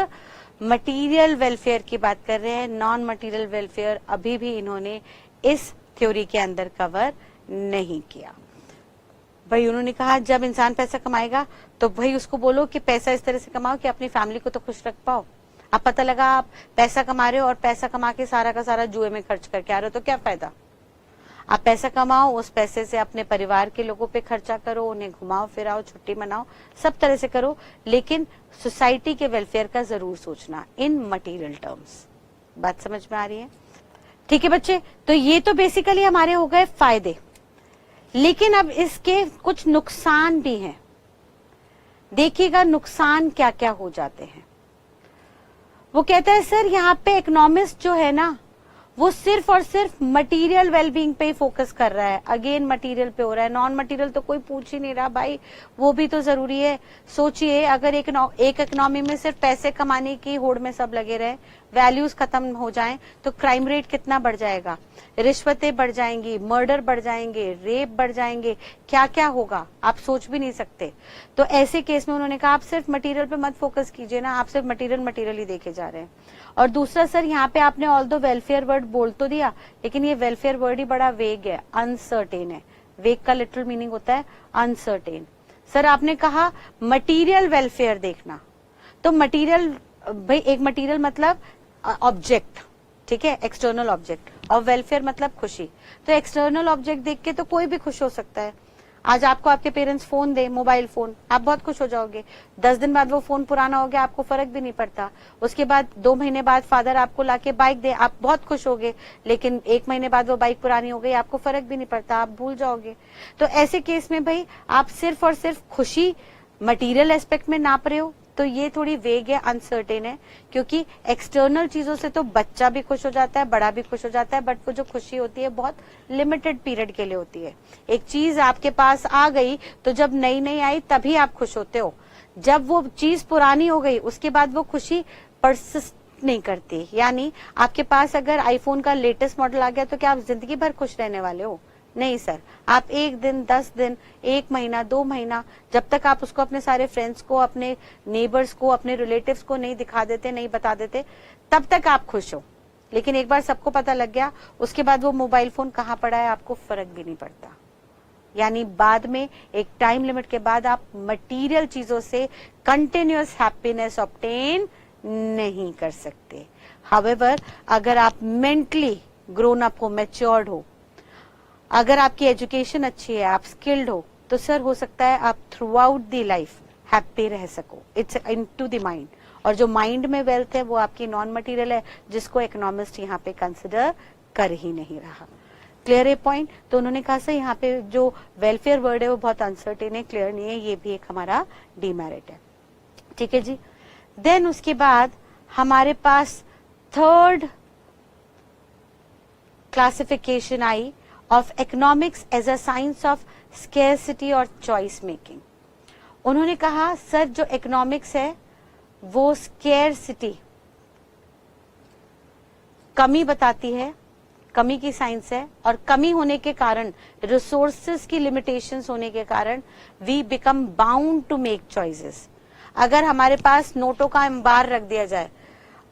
मटेरियल वेलफेयर की बात कर रहे हैं, नॉन मटेरियल वेलफेयर अभी भी इन्होंने इस थ्योरी के अंदर कवर नहीं किया। भाई उन्होंने कहा जब इंसान पैसा कमाएगा तो भाई उसको बोलो कि पैसा इस तरह से कमाओ कि अपनी फैमिली को तो खुश रख पाओ, अब पता लगा आप पैसा कमा रहे हो और पैसा कमा के सारा का सारा जुए में खर्च करके आ रहे हो, तो क्या फायदा। आप पैसा कमाओ, उस पैसे से अपने परिवार के लोगों पे खर्चा करो, उन्हें घुमाओ फिराओ, छुट्टी मनाओ, सब तरह से करो, लेकिन सोसाइटी के वेलफेयर का जरूर सोचना इन मटेरियल टर्म्स। बात समझ में आ रही है? ठीक है बच्चे, तो ये तो बेसिकली हमारे हो गए फायदे, लेकिन अब इसके कुछ नुकसान भी हैं। देखिएगा नुकसान क्या क्या हो जाते हैं। वो कहता है सर यहाँ पे इकोनॉमिस्ट जो है ना, वो सिर्फ और सिर्फ मटेरियल वेलबींग पे ही फोकस कर रहा है। अगेन मटेरियल पे हो रहा है, नॉन मटेरियल तो कोई पूछ ही नहीं रहा भाई, वो भी तो जरूरी है। सोचिए अगर एक इकोनॉमी में सिर्फ पैसे कमाने की होड़ में सब लगे रहे, वैल्यूज खत्म हो जाएं, तो क्राइम रेट कितना बढ़ जाएगा, रिश्वतें बढ़ जाएंगी, मर्डर बढ़ जाएंगे, रेप बढ़ जाएंगे, क्या क्या होगा आप सोच भी नहीं सकते। तो ऐसे केस में उन्होंने कहा आप सिर्फ मटेरियल पे मत फोकस कीजिए ना, आप सिर्फ मटेरियल ही देखे जा रहे हैं। और दूसरा सर यहाँ पे आपने ऑल दो वेलफेयर वर्ड बोल तो दिया, लेकिन ये वेलफेयर वर्ड ही बड़ा वेग है, अनसर्टेन है। वेग का लिटरल मीनिंग होता है अनसर्टेन। सर आपने कहा मटेरियल वेलफेयर देखना, तो मटेरियल भाई एक मटेरियल मतलब ऑब्जेक्ट, ठीक है, एक्सटर्नल ऑब्जेक्ट, और वेलफेयर मतलब खुशी। तो एक्सटर्नल ऑब्जेक्ट देख के तो कोई भी खुश हो सकता है। आज आपको आपके पेरेंट्स फोन दे, मोबाइल फोन, आप बहुत खुश हो जाओगे। 10 दिन बाद वो फोन पुराना हो गया, आपको फर्क भी नहीं पड़ता। उसके बाद 2 महीने बाद फादर आपको लाके बाइक दे, आप बहुत खुश होगे, लेकिन 1 महीने बाद वो बाइक पुरानी हो गई, आपको फर्क भी नहीं पड़ता, आप भूल जाओगे। तो ऐसे केस में भाई आप सिर्फ और सिर्फ खुशी मटीरियल एस्पेक्ट में नाप रहे हो, तो ये थोड़ी वेग है, अनसर्टेन है, क्योंकि एक्सटर्नल चीजों से तो बच्चा भी खुश हो जाता है, बड़ा भी खुश हो जाता है, बट वो जो खुशी होती है बहुत लिमिटेड पीरियड के लिए होती है। एक चीज आपके पास आ गई तो जब नई नई आई तभी आप खुश होते हो, जब वो चीज पुरानी हो गई उसके बाद वो खुशी परसिस्ट नहीं करती। यानी आपके पास अगर आईफोन का लेटेस्ट मॉडल आ गया तो क्या आप जिंदगी भर खुश रहने वाले हो? नहीं सर, आप 1 दिन, 10 दिन, 1 महीना, 2 महीना, जब तक आप उसको अपने सारे फ्रेंड्स को, अपने नेबर्स को, अपने रिलेटिव्स को नहीं दिखा देते, नहीं बता देते, तब तक आप खुश हो। लेकिन एक बार सबको पता लग गया, उसके बाद वो मोबाइल फोन कहाँ पड़ा है आपको फर्क भी नहीं पड़ता। यानी बाद में एक टाइम लिमिट के बाद आप मटीरियल चीजों से कंटिन्यूअस हैप्पीनेस ऑब्टेन नहीं कर सकते। हाउएवर अगर आप मेंटली ग्रोन अप हो, मैच्योर्ड हो, अगर आपकी एजुकेशन अच्छी है, आप स्किल्ड हो, तो सर हो सकता है आप through out the life happy रह सको। इट्स इनटू द माइंड, और जो माइंड में वेल्थ है वो आपकी नॉन मटेरियल है, जिसको इकोनॉमिस्ट यहाँ पे कंसिडर कर ही नहीं रहा। क्लियर है पॉइंट? तो उन्होंने कहा सर यहाँ पे जो वेलफेयर वर्ड है वो बहुत अनसर्टेन है, क्लियर नहीं है, ये भी एक हमारा डीमेरिट है। ठीक है जी। देन उसके बाद हमारे पास थर्ड क्लासिफिकेशन आई of economics as a science of scarcity और choice making। उन्होंने कहा सर जो इकोनॉमिक्स है वो scarcity, कमी बताती है, कमी की साइंस है, और कमी होने के कारण, रिसोर्सेस की लिमिटेशंस होने के कारण we become bound to make choices. अगर हमारे पास नोटों का अंबार रख दिया जाए,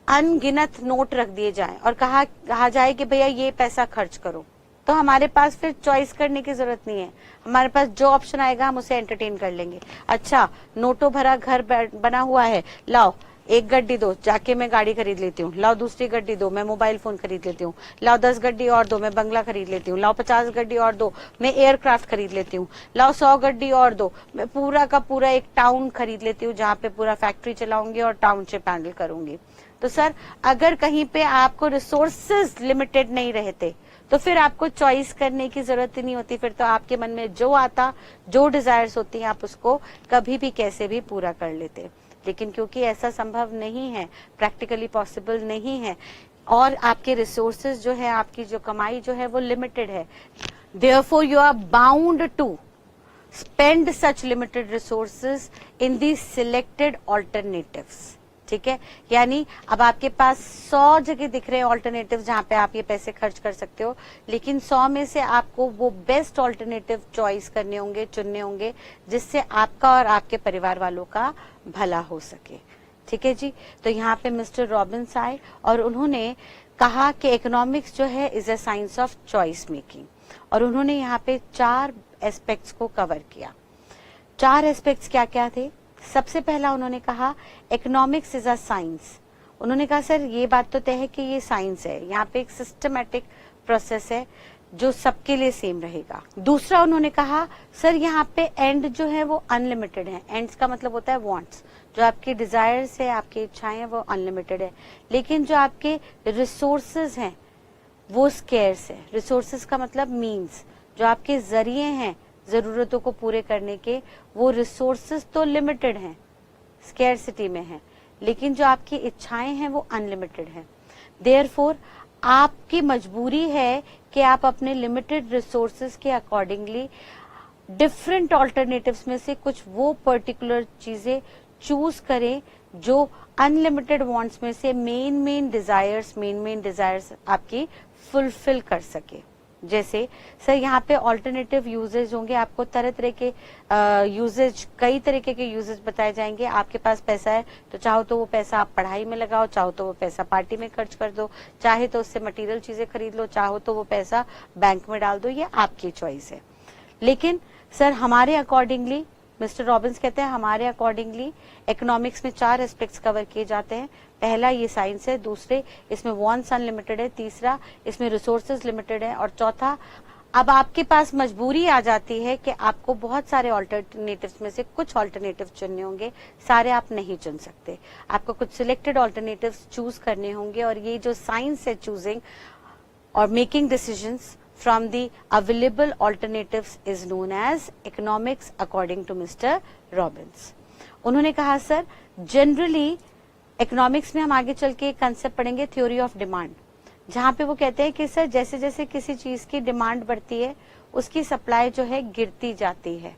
अनगिनत नोट रख दिए जाए और कहा जाए कि भैया ये पैसा खर्च करो, तो हमारे पास फिर चॉइस करने की जरूरत नहीं है। हमारे पास जो ऑप्शन आएगा हम उसे एंटरटेन कर लेंगे। अच्छा, नोटों भरा घर बना हुआ है, लाओ 1 गड्डी दो, जाके मैं गाड़ी खरीद लेती हूँ, लाओ दूसरी गड्डी दो, मैं मोबाइल फोन खरीद लेती हूँ, लाओ 10 गड्डी और दो, मैं बंगला खरीद लेती हूँ, लाओ 50 गड्डी और दो, मैं एयरक्राफ्ट खरीद लेती हूँ, लाओ 100 गड्डी और दो, मैं पूरा का पूरा एक टाउन खरीद लेती हूँ जहाँ पे पूरा फैक्ट्री चलाऊंगी और टाउनशिप हैंडल करूंगी। तो सर अगर कहीं पे आपको रिसोर्सेज लिमिटेड नहीं रहते तो फिर आपको चॉइस करने की जरूरत ही नहीं होती, फिर तो आपके मन में जो आता, जो डिजायर्स होती हैं, आप उसको कभी भी कैसे भी पूरा कर लेते। लेकिन क्योंकि ऐसा संभव नहीं है, प्रैक्टिकली पॉसिबल नहीं है, और आपके रिसोर्सेज जो है, आपकी जो कमाई जो है वो लिमिटेड है, therefore you are bound to spend such limited resources in the selected alternatives. ठीक है, यानी अब आपके पास 100 जगह दिख रहे हैं ऑल्टरनेटिव जहां पे आप ये पैसे खर्च कर सकते हो, लेकिन 100 में से आपको वो बेस्ट ऑल्टरनेटिव चॉइस करने होंगे, चुनने होंगे, जिससे आपका और आपके परिवार वालों का भला हो सके। ठीक है जी। तो यहाँ पे मिस्टर रॉबिन्स आए और उन्होंने कहा कि इकोनॉमिक्स जो है is a science of choice making, और उन्होंने यहाँ पे 4 एस्पेक्ट्स को कवर किया। 4 एस्पेक्ट्स क्या क्या थे? सबसे पहला उन्होंने कहा इकोनॉमिक्स इज अ साइंस। उन्होंने कहा सर ये बात तो तय है कि ये साइंस है, यहाँ पे एक सिस्टमैटिक प्रोसेस है जो सबके लिए सेम रहेगा। दूसरा उन्होंने कहा सर यहाँ पे एंड जो है वो अनलिमिटेड है। एंड्स का मतलब होता है वांट्स, जो आपकी डिजायर्स है, आपकी इच्छाएं हैं वो अनलिमिटेड है, लेकिन जो आपके रिसोर्सेज हैं वो स्केर्स है। रिसोर्सेज का मतलब मीन्स, जो आपके जरिए हैं जरूरतों को पूरे करने के, वो रिसोर्सेज तो लिमिटेड हैं, स्केर्सिटी में है, लेकिन जो आपकी इच्छाएं हैं वो अनलिमिटेड है। देयरफॉर आपकी मजबूरी है कि आप अपने लिमिटेड रिसोर्सेज के अकॉर्डिंगली डिफरेंट ऑल्टरनेटिव्स में से कुछ वो पर्टिकुलर चीजें चूज करें जो अनलिमिटेड वांट्स में से मेन डिजायर्स आपकी फुलफिल कर सके। जैसे सर यहाँ पे ऑल्टरनेटिव यूजेज होंगे, आपको तरह तरह के यूजेज, कई तरीके के यूजेज बताए जाएंगे। आपके पास पैसा है तो चाहो तो वो पैसा आप पढ़ाई में लगाओ, चाहो तो वो पैसा पार्टी में खर्च कर दो, चाहे तो उससे मटेरियल चीजें खरीद लो, चाहो तो वो पैसा बैंक में डाल दो, ये आपकी चॉइस है। लेकिन सर हमारे अकॉर्डिंगली, मिस्टर रॉबिन्स कहते हैं हमारे अकॉर्डिंगली इकोनॉमिक्स में 4 एस्पेक्ट्स कवर किए जाते हैं। पहला ये साइंस है, दूसरे इसमें वांट्स अनलिमिटेड है, तीसरा इसमें रिसोर्सेज लिमिटेड है, और चौथा अब आपके पास मजबूरी आ जाती है कि आपको बहुत सारे ऑल्टरनेटिव्स में से कुछ ऑल्टरनेटिव चुनने होंगे, सारे आप नहीं चुन सकते, आपको कुछ सिलेक्टेड ऑल्टरनेटिव्स चूज करने होंगे। और ये जो साइंस है चूजिंग और making decisions from the available alternatives is known as economics according to Mr. Robbins। उन्होंने कहा सर जनरली इकोनॉमिक्स में हम आगे चल के एक कंसेप्ट पढ़ेंगे थ्योरी ऑफ डिमांड, जहां पे वो कहते हैं कि सर जैसे जैसे किसी चीज की डिमांड बढ़ती है उसकी सप्लाई जो है गिरती जाती है।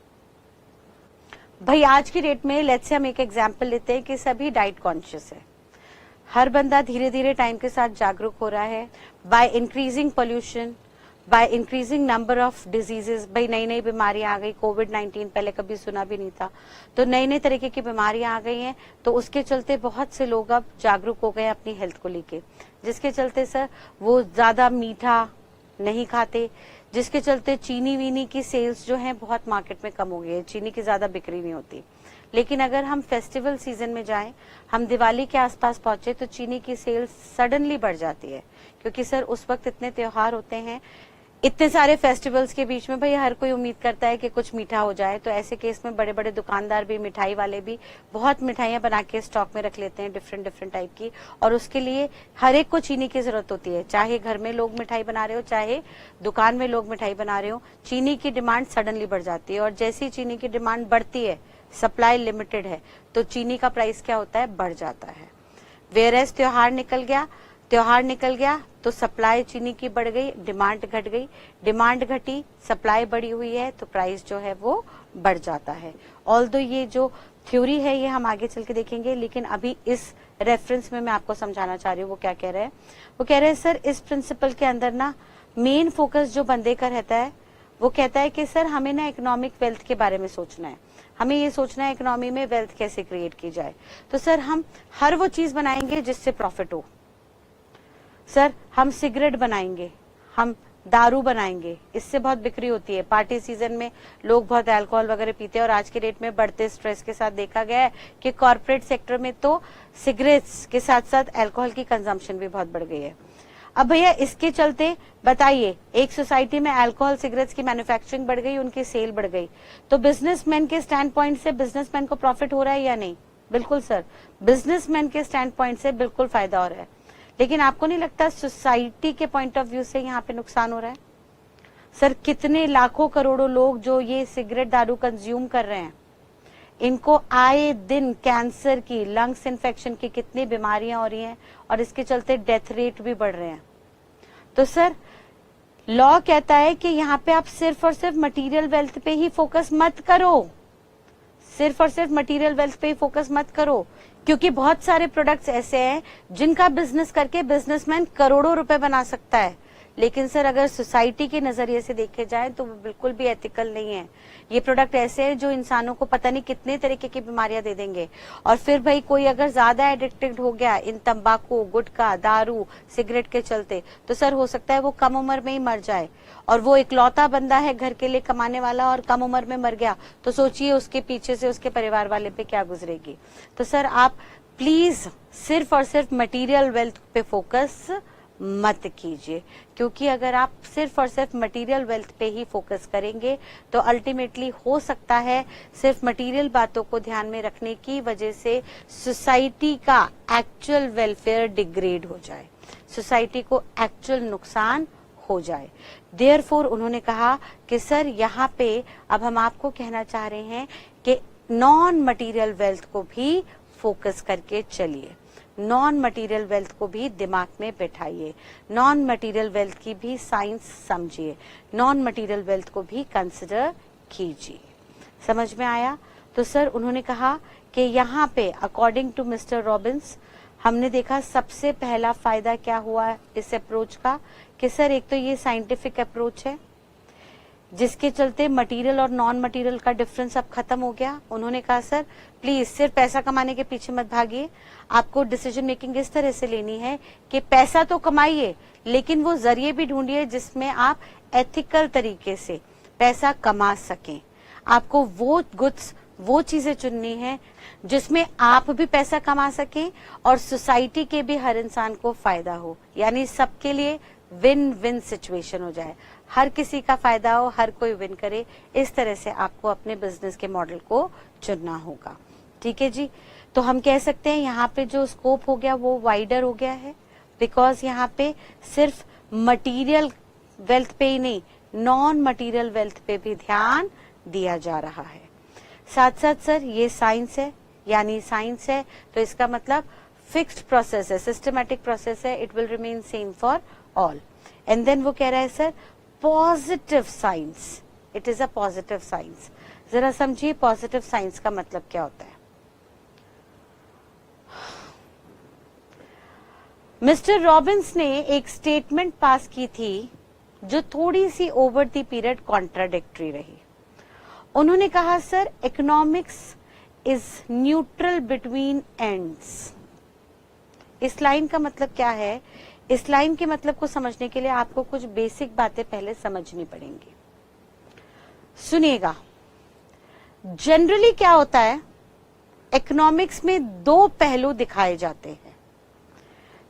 भाई आज की डेट में लेट्स से हम एक एग्जांपल लेते हैं कि सभी डाइट कॉन्शियस है, हर बंदा धीरे धीरे टाइम के साथ जागरूक हो रहा है। By increasing pollution, by increasing number of diseases, भाई नई नई बीमारियां आ गई, कोविड-19 पहले कभी सुना भी नहीं था, तो नई नई तरीके की बीमारियां आ गई हैं, तो उसके चलते बहुत से लोग अब जागरूक हो गए अपनी हेल्थ को लेके, जिसके चलते सर वो ज्यादा मीठा नहीं खाते, जिसके चलते चीनी वीनी की सेल्स जो है बहुत मार्केट में कम हो गई है, चीनी की ज्यादा बिक्री नहीं होती। लेकिन अगर हम फेस्टिवल सीजन में जाएं, हम दिवाली के आसपास पहुंचे तो चीनी की सेल्स सडनली बढ़ जाती है, क्योंकि सर उस वक्त इतने त्योहार होते हैं, इतने सारे फेस्टिवल्स के बीच में भाई हर कोई उम्मीद करता है कि कुछ मीठा हो जाए, तो ऐसे केस में बड़े बड़े दुकानदार भी, मिठाई वाले भी बहुत मिठाइयां बना के स्टॉक में रख लेते हैं डिफरेंट टाइप की, और उसके लिए हर एक को चीनी की जरूरत होती है, चाहे घर में लोग मिठाई बना रहे हो, चाहे दुकान में लोग मिठाई बना रहे हो, चीनी की डिमांड सडनली बढ़ जाती है। और जैसी चीनी की डिमांड बढ़ती है, सप्लाई लिमिटेड है, तो चीनी का प्राइस क्या होता है, बढ़ जाता है। वेयरएज त्योहार निकल गया तो सप्लाई चीनी की बढ़ गई, डिमांड घट गई, डिमांड घटी, सप्लाई बढ़ी हुई है, तो प्राइस जो है वो बढ़ जाता है। ऑल्दो ये जो थ्योरी है ये हम आगे चल के देखेंगे, लेकिन अभी इस रेफरेंस में मैं आपको समझाना चाह रही हूँ वो क्या कह रहे हैं। वो कह रहे हैं सर इस प्रिंसिपल के अंदर ना मेन फोकस जो बंदे का रहता है वो कहता है कि सर हमें ना इकोनॉमिक वेल्थ के बारे में सोचना है, हमें ये सोचना है इकोनॉमी में वेल्थ कैसे क्रिएट की जाए। तो सर हम हर वो चीज बनाएंगे जिससे प्रॉफिट हो, सर हम सिगरेट बनाएंगे, हम दारू बनाएंगे, इससे बहुत बिक्री होती है, पार्टी सीजन में लोग बहुत अल्कोहल वगैरह पीते हैं, और आज के डेट में बढ़ते स्ट्रेस के साथ देखा गया है कि कॉर्पोरेट सेक्टर में तो सिगरेट्स के साथ साथ अल्कोहल की कंजम्पशन भी बहुत बढ़ गई है। अब भैया इसके चलते बताइए, एक सोसाइटी में अल्कोहल सिगरेट्स की मैन्युफैक्चरिंग बढ़ गई, उनकी सेल बढ़ गई, तो बिजनेसमैन के स्टैंड पॉइंट से बिजनेसमैन को प्रॉफिट हो रहा है या नहीं? बिल्कुल सर, बिजनेसमैन के स्टैंड पॉइंट से बिल्कुल फायदा हो रहा है। लेकिन आपको नहीं लगता सोसाइटी के पॉइंट ऑफ व्यू से यहाँ पे नुकसान हो रहा है? सर कितने लाखों करोड़ों लोग जो ये सिगरेट दारू कंज्यूम कर रहे हैं, इनको आए दिन कैंसर की, लंग्स इन्फेक्शन की कितनी बीमारियां हो रही हैं, और इसके चलते डेथ रेट भी बढ़ रहे हैं। तो सर लॉ कहता है कि यहाँ पे आप सिर्फ और सिर्फ मटेरियल वेल्थ पे ही फोकस मत करो, सिर्फ और सिर्फ मटेरियल वेल्थ पे ही फोकस मत करो, क्योंकि बहुत सारे प्रोडक्ट्स ऐसे हैं जिनका बिजनेस करके बिजनेसमैन करोड़ों रुपए बना सकता है। लेकिन सर अगर सोसाइटी के नजरिए से देखे जाए तो वो बिल्कुल भी एथिकल नहीं है। ये प्रोडक्ट ऐसे हैं जो इंसानों को पता नहीं कितने तरीके की बीमारियां दे देंगे, और फिर भाई कोई अगर ज्यादा एडिक्टेड हो गया इन तंबाकू, गुटखा, दारू, सिगरेट के चलते, तो सर हो सकता है वो कम उम्र में ही मर जाए, और वो इकलौता बंदा है घर के लिए कमाने वाला और कम उम्र में मर गया, तो सोचिए उसके पीछे से उसके परिवार वाले पे क्या गुजरेगी। तो सर आप प्लीज सिर्फ और सिर्फ मटेरियल वेल्थ पे फोकस मत कीजिए, क्योंकि अगर आप सिर्फ और सिर्फ मटेरियल वेल्थ पे ही फोकस करेंगे तो अल्टीमेटली हो सकता है सिर्फ मटेरियल बातों को ध्यान में रखने की वजह से सोसाइटी का एक्चुअल वेलफेयर डिग्रेड हो जाए, सोसाइटी को एक्चुअल नुकसान हो जाए। देयरफॉर उन्होंने कहा कि सर यहाँ पे अब हम आपको कहना चाह रहे हैं कि नॉन मटेरियल वेल्थ को भी फोकस करके चलिए, नॉन मटेरियल वेल्थ को भी दिमाग में बैठाइए, नॉन मटेरियल वेल्थ की भी साइंस समझिए, नॉन मटेरियल वेल्थ को भी कंसिडर कीजिए। समझ में आया? तो सर उन्होंने कहा कि यहाँ पे अकॉर्डिंग टू मिस्टर रॉबिन्स हमने देखा सबसे पहला फायदा क्या हुआ इस अप्रोच का कि सर एक तो ये साइंटिफिक अप्रोच है जिसके चलते मटेरियल और नॉन मटेरियल का डिफरेंस अब खत्म हो गया। उन्होंने कहा सर प्लीज सिर्फ पैसा कमाने के पीछे मत भागिए, आपको डिसीजन मेकिंग इस तरह से लेनी है कि पैसा तो कमाइए लेकिन वो जरिए भी ढूंढिए जिसमें आप एथिकल तरीके से पैसा कमा सकें। आपको वो गुड्स वो चीजें चुननी है जिसमें आप भी पैसा कमा सकें और सोसाइटी के भी हर इंसान को फायदा हो, यानी सबके लिए विन विन सिचुएशन हो जाए, हर किसी का फायदा हो, हर कोई विन करे। इस तरह से आपको अपने बिजनेस के मॉडल को चुनना होगा। ठीक है जी, तो हम कह सकते हैं यहाँ पे जो स्कोप हो गया वो वाइडर हो गया है, बिकॉज यहाँ पे सिर्फ मटेरियल वेल्थ पे ही नहीं नॉन मटेरियल वेल्थ पे भी ध्यान दिया जा रहा है। साथ साथ सर ये साइंस है, यानी साइंस है तो इसका मतलब फिक्स्ड प्रोसेस है, सिस्टमैटिक प्रोसेस है, it will remain same for all. And then वो कह रहा है sir positive science, it is a positive science. जरा समझिए पॉजिटिव साइंस का मतलब क्या होता है। मिस्टर रॉबिन्स ने एक स्टेटमेंट पास की थी जो थोड़ी सी ओवर द पीरियड कॉन्ट्राडिक्टरी रही। उन्होंने कहा sir economics is neutral between ends. इस लाइन का मतलब क्या है? इस लाइन के मतलब को समझने के लिए आपको कुछ बेसिक बातें पहले समझनी पड़ेंगी। सुनिएगा, जनरली क्या होता है, इकोनॉमिक्स में दो पहलू दिखाए जाते हैं।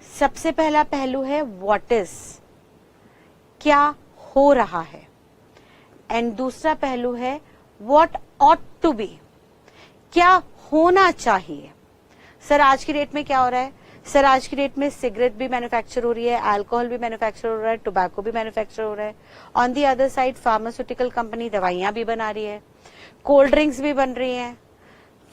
सबसे पहला पहलू है व्हाट इज, क्या हो रहा है, एंड दूसरा पहलू है व्हाट ऑट टू बी, क्या होना चाहिए। सर आज की डेट में क्या हो रहा है? सर आज की डेट में सिगरेट भी मैन्युफैक्चर हो रही है, अल्कोहल भी मैन्युफैक्चर हो रहा है, टोबैको भी मैन्युफैक्चर हो रहा है। On the other side pharmaceutical company दवाइयां भी बना रही है, कोल्ड ड्रिंक्स भी बन रही हैं,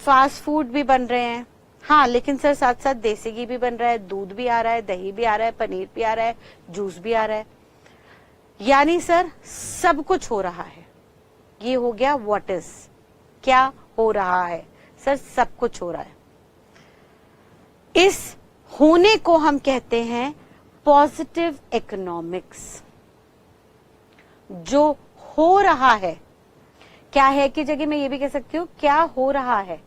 फास्ट फूड भी बन रहे हैं। हाँ, लेकिन सर साथ साथ देसी घी भी बन रहा है, दूध भी आ रहा है, दही भी आ रहा है, पनीर भी आ रहा है, जूस भी आ रहा है, यानी सर सब कुछ हो रहा है। ये हो गया व्हाट इज, क्या हो रहा है। सर सब कुछ हो रहा है। इस होने को हम कहते हैं पॉजिटिव इकोनॉमिक्स। जो हो रहा है, क्या है की जगह मैं ये भी कह सकती हूँ क्या हो रहा है,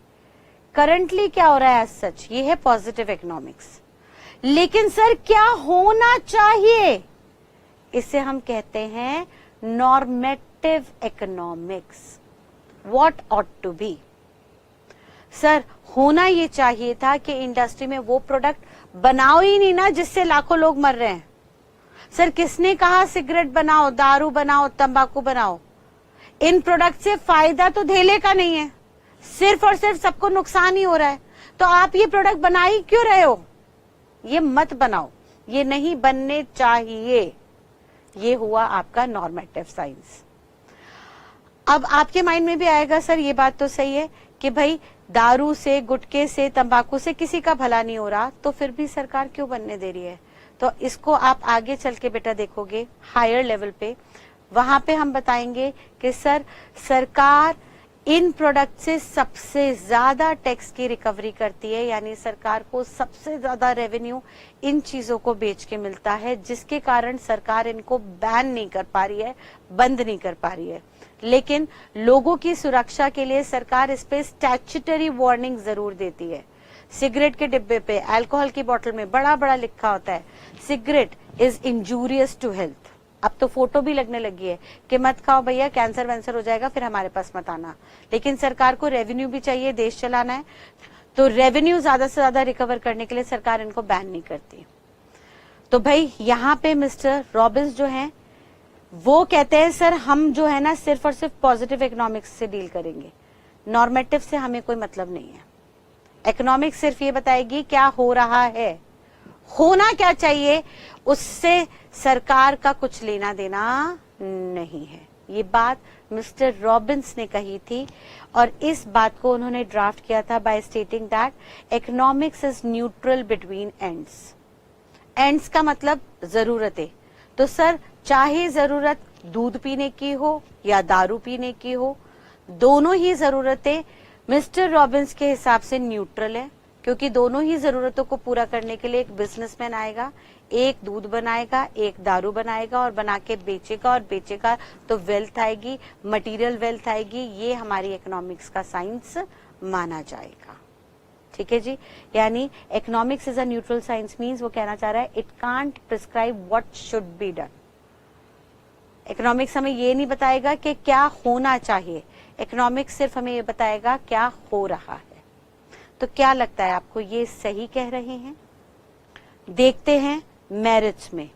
करंटली क्या हो रहा है, एज सच ये है पॉजिटिव इकोनॉमिक्स। लेकिन सर क्या होना चाहिए, इसे हम कहते हैं normative economics. What ought to be. Sir होना ये चाहिए था कि इंडस्ट्री में वो प्रोडक्ट बनाओ ही नहीं ना जिससे लाखों लोग मर रहे हैं। सर किसने कहा सिगरेट बनाओ, दारू बनाओ, तंबाकू बनाओ? इन प्रोडक्ट से फायदा तो धेले का नहीं है, सिर्फ और सिर्फ सबको नुकसान ही हो रहा है। तो आप ये प्रोडक्ट बना ही क्यों रहे हो? ये मत बनाओ, ये नहीं बनने चाहिए। ये हुआ आपका नॉर्मेटिव साइंस। अब आपके माइंड में भी आएगा सर ये बात तो सही है कि भाई दारू से, गुटखे से, तंबाकू से किसी का भला नहीं हो रहा, तो फिर भी सरकार क्यों बनने दे रही है? तो इसको आप आगे चल के बेटा देखोगे हायर लेवल पे, वहां पे हम बताएंगे कि सर सरकार इन प्रोडक्ट से सबसे ज्यादा टैक्स की रिकवरी करती है, यानी सरकार को सबसे ज्यादा रेवेन्यू इन चीजों को बेच के मिलता है, जिसके कारण सरकार इनको बैन नहीं कर पा रही है, बंद नहीं कर पा रही है। लेकिन लोगों की सुरक्षा के लिए सरकार इस पे स्टैट्यूटरी वार्निंग जरूर देती है। सिगरेट के डिब्बे पे, अल्कोहल की बोतल में बड़ा बड़ा लिखा होता है cigarette is injurious to health. अब तो फोटो भी लगने लगी है कि मत खाओ भैया, कैंसर वैंसर हो जाएगा, फिर हमारे पास मत आना। लेकिन सरकार को रेवेन्यू भी चाहिए, देश चलाना है, तो रेवेन्यू ज्यादा से ज्यादा रिकवर करने के लिए सरकार इनको बैन नहीं करती। तो भाई यहाँ पे मिस्टर रॉबिन्स जो हैं वो कहते हैं सर हम जो है ना सिर्फ और सिर्फ पॉजिटिव इकोनॉमिक्स से डील करेंगे, नॉर्मेटिव से हमें कोई मतलब नहीं है। इकोनॉमिक्स सिर्फ ये बताएगी क्या हो रहा है, होना क्या चाहिए, उससे सरकार का कुछ लेना देना नहीं है। ये बात मिस्टर रॉबिन्स ने कही थी और इस बात को उन्होंने ड्राफ्ट किया था by stating that economics is neutral between ends. Ends का मतलब जरूरतें। तो सर चाहे जरूरत दूध पीने की हो या दारू पीने की हो, दोनों ही जरूरतें मिस्टर रॉबिन्स के हिसाब से न्यूट्रल है, क्योंकि दोनों ही जरूरतों को पूरा करने के लिए एक बिजनेसमैन आएगा, एक दूध बनाएगा, एक दारू बनाएगा और बना के बेचेगा, और बेचेगा तो वेल्थ आएगी, मटेरियल वेल्थ आएगी। ये हमारी इकोनॉमिक्स का साइंस माना जाएगा। ठीक है जी, यानी economics is a neutral science means वो कहना चाह रहा है it can't prescribe what should be done. Economics हमें ये नहीं बताएगा कि क्या होना चाहिए, इकोनॉमिक्स सिर्फ हमें ये बताएगा क्या हो रहा है। तो क्या लगता है आपको, ये सही कह रहे हैं? देखते हैं मेरिट्स में।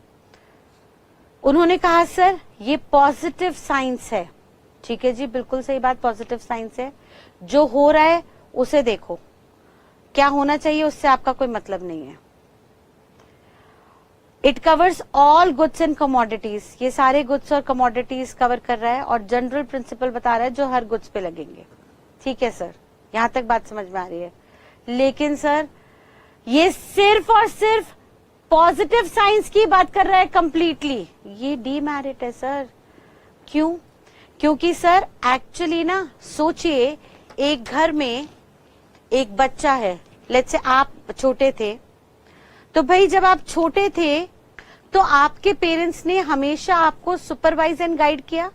उन्होंने कहा सर ये पॉजिटिव साइंस है। ठीक है जी, बिल्कुल सही बात, पॉजिटिव साइंस है। जो हो रहा है उसे देखो, क्या होना चाहिए उससे आपका कोई मतलब नहीं है। It covers all goods and commodities, ये सारे गुड्स और कमोडिटीज कवर कर रहा है और जनरल प्रिंसिपल बता रहा है जो हर गुड्स पे लगेंगे। ठीक है सर, यहां तक बात समझ में आ रही है। लेकिन सर ये सिर्फ और सिर्फ पॉजिटिव साइंस की बात कर रहा है कंप्लीटली, ये डीमेरिट है सर। क्यों? क्योंकि सर एक्चुअली ना सोचिए, एक घर में एक बच्चा है, लेट्स से आप छोटे थे, तो भाई जब आप छोटे थे तो आपके पेरेंट्स ने हमेशा आपको सुपरवाइज एंड गाइड किया।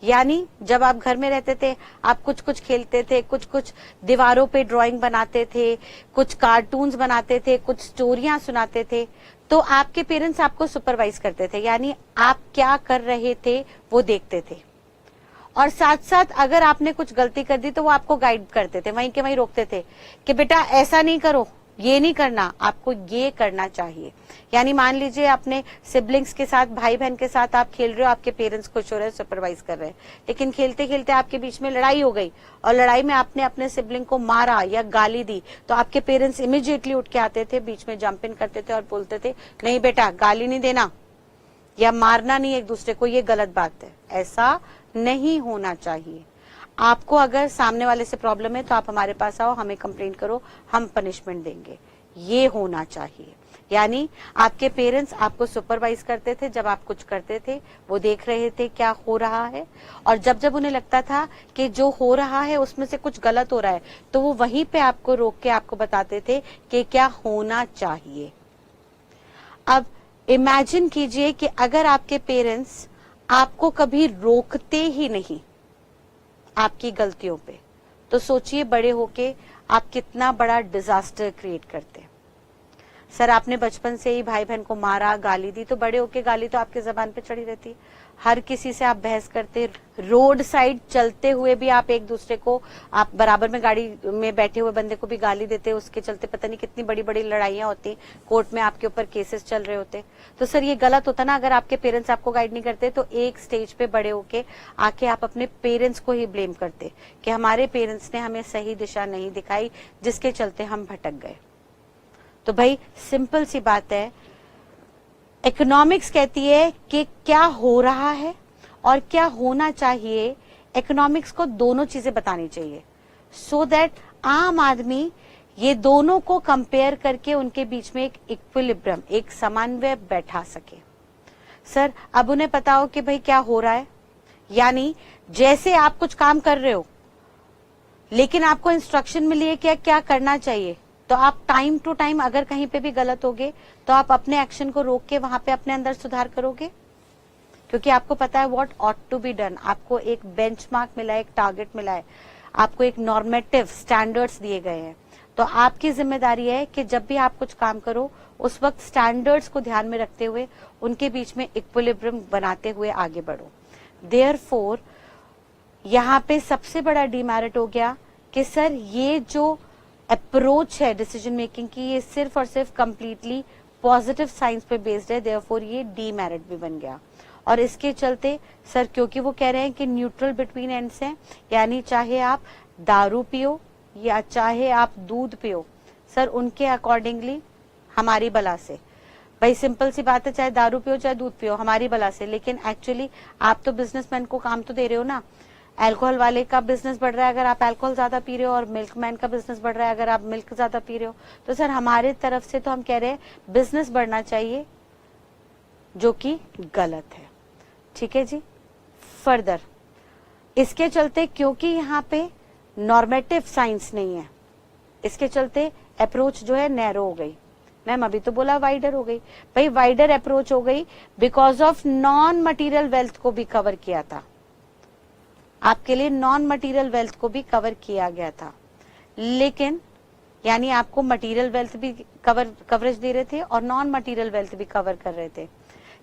यानी जब आप घर में रहते थे आप कुछ कुछ खेलते थे, कुछ कुछ दीवारों पे ड्राइंग बनाते थे, कुछ कार्टून्स बनाते थे, कुछ स्टोरियां सुनाते थे, तो आपके पेरेंट्स आपको सुपरवाइज करते थे, यानी आप क्या कर रहे थे वो देखते थे। और साथ साथ अगर आपने कुछ गलती कर दी तो वो आपको गाइड करते थे, वहीं के वहीं रोकते थे कि बेटा ऐसा नहीं करो, ये नहीं करना, आपको ये करना चाहिए। यानी मान लीजिए अपने सिबलिंग्स के साथ, भाई बहन के साथ आप खेल रहे हो, आपके पेरेंट्स खुश हो रहे हैं, सुपरवाइज कर रहे हैं, लेकिन खेलते खेलते आपके बीच में लड़ाई हो गई और लड़ाई में आपने अपने सिबलिंग को मारा या गाली दी, तो आपके पेरेंट्स इमीडिएटली उठ के आते थे, बीच में जंप इन करते थे और बोलते थे नहीं बेटा गाली नहीं देना या मारना नहीं एक दूसरे को, ये गलत बात है, ऐसा नहीं होना चाहिए। आपको अगर सामने वाले से प्रॉब्लम है तो आप हमारे पास आओ, हमें कंप्लेंट करो, हम पनिशमेंट देंगे, ये होना चाहिए। यानी आपके पेरेंट्स आपको सुपरवाइज करते थे, जब आप कुछ करते थे वो देख रहे थे क्या हो रहा है, और जब जब उन्हें लगता था कि जो हो रहा है उसमें से कुछ गलत हो रहा है तो वो वहीं पे आपको रोक के आपको बताते थे कि क्या होना चाहिए। अब इमेजिन कीजिए कि अगर आपके पेरेंट्स आपको कभी रोकते ही नहीं आपकी गलतियों पे, तो सोचिए बड़े होके आप कितना बड़ा डिजास्टर क्रिएट करते। सर आपने बचपन से ही भाई बहन को मारा, गाली दी, तो बड़े होके गाली तो आपके जबान पे चढ़ी रहती, हर किसी से आप बहस करते, रोड साइड चलते हुए भी आप एक दूसरे को, आप बराबर में गाड़ी में बैठे हुए बंदे को भी गाली देते, उसके चलते पता नहीं कितनी बड़ी बड़ी लड़ाइयां होती, कोर्ट में आपके ऊपर केसेस चल रहे होते। तो सर ये गलत होता ना, अगर आपके पेरेंट्स आपको गाइड नहीं करते तो एक स्टेज पे बड़े होके आके आप अपने पेरेंट्स को ही ब्लेम करते कि हमारे पेरेंट्स ने हमें सही दिशा नहीं दिखाई, जिसके चलते हम भटक गए। तो भाई सिंपल सी बात है, इकोनॉमिक्स कहती है कि क्या हो रहा है और क्या होना चाहिए, इकोनॉमिक्स को दोनों चीजें बतानी चाहिए, सो दैट आम आदमी ये दोनों को कंपेयर करके उनके बीच में एक इक्विलिब्रियम, एक समन्वय बैठा सके। सर अब उन्हें पता हो कि भाई क्या हो रहा है, यानी जैसे आप कुछ काम कर रहे हो लेकिन आपको इंस्ट्रक्शन मिली है कि क्या करना चाहिए, तो आप टाइम टू टाइम अगर कहीं पे भी गलत होगे तो आप अपने एक्शन को रोक के वहां पे अपने अंदर सुधार करोगे, क्योंकि आपको पता है what ought to be done. आपको एक बेंचमार्क मिला है, एक टारगेट मिला है, आपको एक नॉर्मेटिव स्टैंडर्ड्स दिए गए हैं। तो आपकी जिम्मेदारी है कि जब भी आप कुछ काम करो उस वक्त स्टैंडर्ड्स को ध्यान में रखते हुए उनके बीच में इक्विलिब्रियम बनाते हुए आगे बढ़ो। देयरफॉर यहाँ पे सबसे बड़ा डिमेरिट हो गया कि सर ये जो अप्रोच है डिसीजन मेकिंग की, ये सिर्फ और सिर्फ कंप्लीटली पॉजिटिव साइंस पे बेस्ड है, देयरफॉर ये डीमेरिट भी बन गया। और इसके चलते सर, क्योंकि वो कह रहे हैं कि न्यूट्रल बिटवीन एंड्स हैं, यानी चाहे आप दारू पियो या चाहे आप दूध पियो, सर उनके अकॉर्डिंगली हमारी बला से, भाई सिंपल सी बात है, चाहे दारू पियो चाहे दूध पियो हमारी बला से। लेकिन एक्चुअली आप तो बिजनेसमैन को काम तो दे रहे हो ना, अल्कोहल वाले का बिजनेस बढ़ रहा है अगर आप अल्कोहल ज्यादा पी रहे हो, और मिल्कमैन का बिजनेस बढ़ रहा है अगर आप मिल्क ज्यादा पी रहे हो। तो सर हमारे तरफ से तो हम कह रहे हैं बिजनेस बढ़ना चाहिए, जो कि गलत है। ठीक है जी। फर्दर इसके चलते, क्योंकि यहाँ पे नॉर्मेटिव साइंस नहीं है, इसके चलते अप्रोच जो है नैरो हो गई। मैम अभी तो बोला वाइडर हो गई, भाई वाइडर अप्रोच हो गई because of non material wealth को भी कवर किया था, आपके लिए नॉन मटेरियल वेल्थ को भी कवर किया गया था। लेकिन यानी आपको मटेरियल वेल्थ भी कवरेज दे रहे थे और नॉन मटेरियल वेल्थ भी कवर कर रहे थे।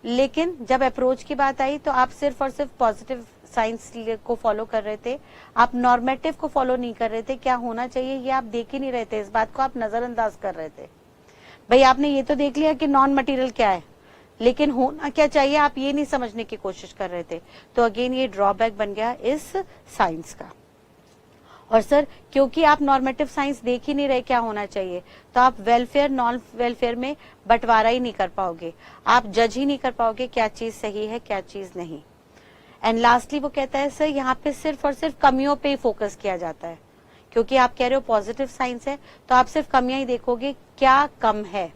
लेकिन जब अप्रोच की बात आई तो आप सिर्फ और सिर्फ पॉजिटिव साइंस को फॉलो कर रहे थे, आप नॉर्मेटिव को फॉलो नहीं कर रहे थे। क्या होना चाहिए ये आप देख ही नहीं रहे थे, इस बात को आप नजरअंदाज कर रहे थे। भाई आपने ये तो देख लिया कि नॉन मटेरियल क्या है, लेकिन होना क्या चाहिए आप ये नहीं समझने की कोशिश कर रहे थे। तो अगेन ये ड्रॉबैक बन गया इस साइंस का। और सर क्योंकि आप नॉर्मेटिव साइंस देख ही नहीं रहे क्या होना चाहिए, तो आप वेलफेयर नॉन वेलफेयर में बंटवारा ही नहीं कर पाओगे, आप जज ही नहीं कर पाओगे क्या चीज सही है क्या चीज नहीं। एंड लास्टली वो कहता है सर यहाँ पे सिर्फ और सिर्फ कमियों पे ही फोकस किया जाता है, क्योंकि आप कह रहे हो पॉजिटिव साइंस है तो आप सिर्फ कमियां ही देखोगे, क्या कम है,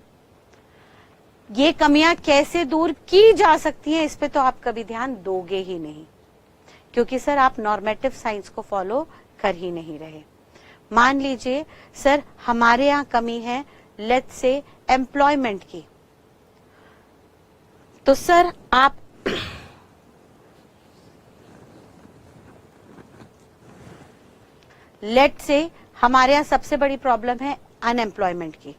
ये कमियां कैसे दूर की जा सकती हैं, इस पे तो आप कभी ध्यान दोगे ही नहीं, क्योंकि सर आप नॉर्मेटिव साइंस को फॉलो कर ही नहीं रहे। मान लीजिए सर हमारे यहाँ कमी है लेट्स से एम्प्लॉयमेंट की, तो सर आप लेट्स से हमारे यहाँ सबसे बड़ी प्रॉब्लम है अनएम्प्लॉयमेंट की,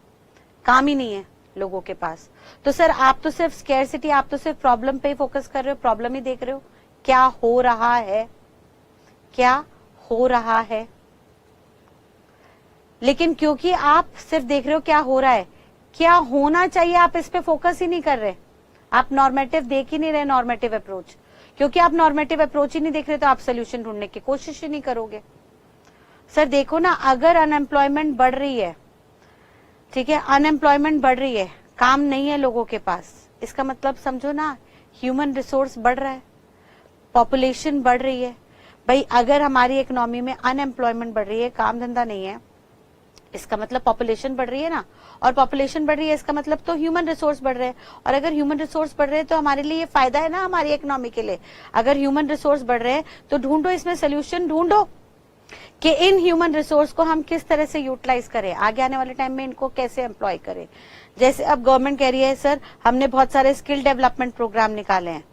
काम ही नहीं है लोगों के पास। तो सर आप तो सिर्फ स्कैरसिटी, आप तो सिर्फ प्रॉब्लम पे ही फोकस कर रहे हो, प्रॉब्लम ही देख रहे हो, क्या हो रहा है, क्या हो रहा है। लेकिन क्योंकि आप सिर्फ देख रहे हो क्या हो रहा है, क्या होना चाहिए आप इस पे फोकस ही नहीं कर रहे, आप नॉर्मेटिव देख ही नहीं रहे, नॉर्मेटिव अप्रोच। क्योंकि आप नॉर्मेटिव अप्रोच ही नहीं देख रहे तो आप सोल्यूशन ढूंढने की कोशिश ही नहीं करोगे। सर देखो ना, अगर अनएम्प्लॉयमेंट बढ़ रही है, ठीक है, अनएम्प्लॉयमेंट बढ़ रही है, काम नहीं है लोगों के पास, इसका मतलब समझो ना ह्यूमन रिसोर्स बढ़ रहा है, पॉपुलेशन बढ़ रही है। भाई अगर हमारी इकोनॉमी में अनएम्प्लॉयमेंट बढ़ रही है, काम धंधा नहीं है, इसका मतलब पॉपुलेशन बढ़ रही है ना, और पॉपुलेशन बढ़ रही है इसका मतलब तो ह्यूमन रिसोर्स बढ़ रहे हैं, और अगर ह्यूमन रिसोर्स बढ़ रहे हैं तो हमारे लिए ये फायदा है ना हमारी इकोनॉमी के लिए। अगर ह्यूमन रिसोर्स बढ़ रहे हैं तो ढूंढो इसमें सोल्यूशन, ढूंढो कि इन ह्यूमन रिसोर्स को हम किस तरह से यूटिलाइज करें, आगे आने वाले टाइम में इनको कैसे एम्प्लॉय करें। जैसे अब गवर्नमेंट कह रही है सर हमने बहुत सारे स्किल डेवलपमेंट प्रोग्राम निकाले हैं,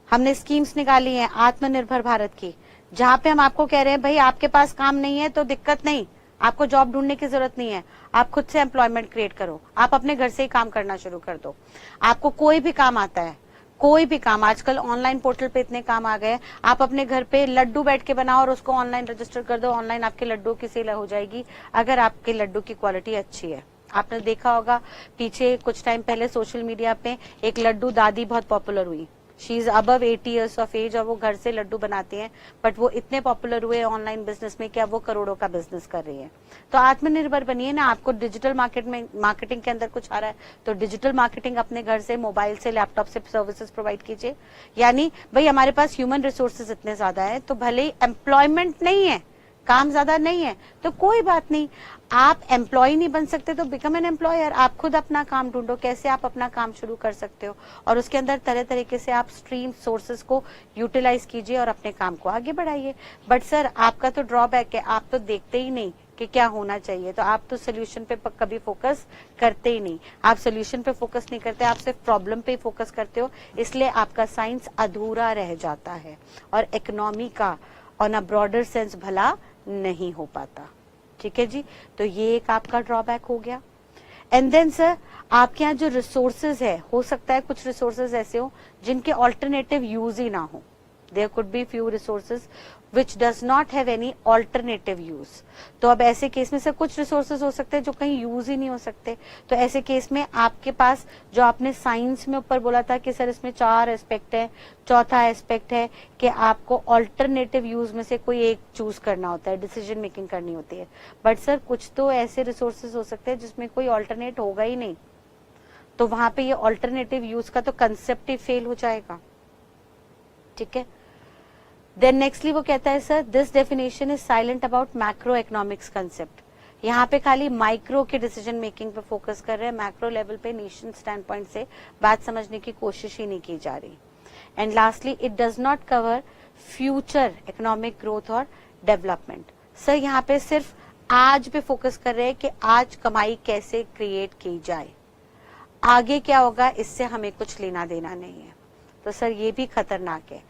हमने स्कीम्स निकाली हैं आत्मनिर्भर भारत की, जहां पे हम आपको कह रहे हैं भाई आपके पास काम नहीं है तो दिक्कत नहीं, आपको जॉब ढूंढने की जरूरत नहीं है, आप खुद से एम्प्लॉयमेंट क्रिएट करो, आप अपने घर से ही काम करना शुरू कर दो। आपको कोई भी काम आता है, कोई भी काम, आजकल ऑनलाइन पोर्टल पे इतने काम आ गए, आप अपने घर पे लड्डू बैठ के बनाओ और उसको ऑनलाइन रजिस्टर कर दो, ऑनलाइन आपके लड्डू की सेल हो जाएगी, अगर आपके लड्डू की क्वालिटी अच्छी है। आपने देखा होगा पीछे कुछ टाइम पहले सोशल मीडिया पे एक लड्डू दादी बहुत पॉपुलर हुई, she is above 80 years of age, और वो घर से लड्डू बनाती हैं, बट वो इतने पॉपुलर हुए ऑनलाइन बिजनेस में कि अब वो करोड़ों का बिजनेस कर रही है। तो आत्मनिर्भर बनिए ना, आपको डिजिटल मार्केटिंग के अंदर कुछ आ रहा है तो डिजिटल मार्केटिंग अपने घर से, मोबाइल से, लैपटॉप से सर्विसेज प्रोवाइड कीजिए। यानी भाई हमारे पास ह्यूमन रिसोर्सेज इतने ज्यादा है, तो भले ही एम्प्लॉयमेंट नहीं है, काम ज्यादा नहीं है, तो कोई बात नहीं, आप एम्प्लॉय नहीं बन सकते तो बिकम एन एम्प्लॉयर, आप खुद अपना काम ढूंढो, कैसे आप अपना काम शुरू कर सकते हो, और उसके अंदर तरह तरीके से आप स्ट्रीम सोर्सेज को यूटिलाइज कीजिए और अपने काम को आगे बढ़ाइए। बट सर आपका तो ड्रॉबैक है, आप तो देखते ही नहीं कि क्या होना चाहिए, तो आप तो सोल्यूशन पे कभी फोकस करते ही नहीं, आप सोल्यूशन पे फोकस नहीं करते, आप सिर्फ प्रॉब्लम पे फोकस करते हो, इसलिए आपका साइंस अधूरा रह जाता है और इकोनॉमी का ऑन अ ब्रॉडर सेंस भला नहीं हो पाता। ठीक है जी, तो ये एक आपका ड्रॉबैक हो गया। एंड देन सर आपके यहाँ जो रिसोर्सेज है, हो सकता है कुछ रिसोर्सेज ऐसे हो जिनके ऑल्टरनेटिव यूज ही ना हो, there could be few resources which does not have any alternative use. तो अब ऐसे केस में से कुछ रिसोर्सेज हो सकते हैं जो कहीं यूज ही नहीं हो सकते। तो ऐसे केस में आपके पास जो आपने साइंस में ऊपर बोला था कि सर इसमें 4 एस्पेक्ट है, चौथा एस्पेक्ट है कि आपको ऑल्टरनेटिव यूज में से कोई एक चूज करना होता है, डिसीजन मेकिंग करनी होती है। बट सर कुछ तो ऐसे रिसोर्सेज हो सकते हैं जिसमें कोई ऑल्टरनेट होगा ही नहीं, तो वहां पे ये ऑल्टरनेटिव यूज का तो कंसेप्ट ही फेल हो जाएगा। ठीक है। देन नेक्स्टली वो कहता है sir this definition is silent about macro economics concept. यहाँ पे खाली माइक्रो के डिसीजन मेकिंग पे फोकस कर रहे हैं, मैक्रो लेवल पे नेशन स्टैंड पॉइंट से बात समझने की कोशिश ही नहीं की जा रही। And lastly it does not cover future economic growth और डेवलपमेंट। सर यहाँ पे सिर्फ आज पे फोकस कर रहे हैं कि आज कमाई कैसे क्रिएट की जाए, आगे क्या होगा इससे हमें कुछ लेना देना नहीं है। तो सर ये भी खतरनाक है।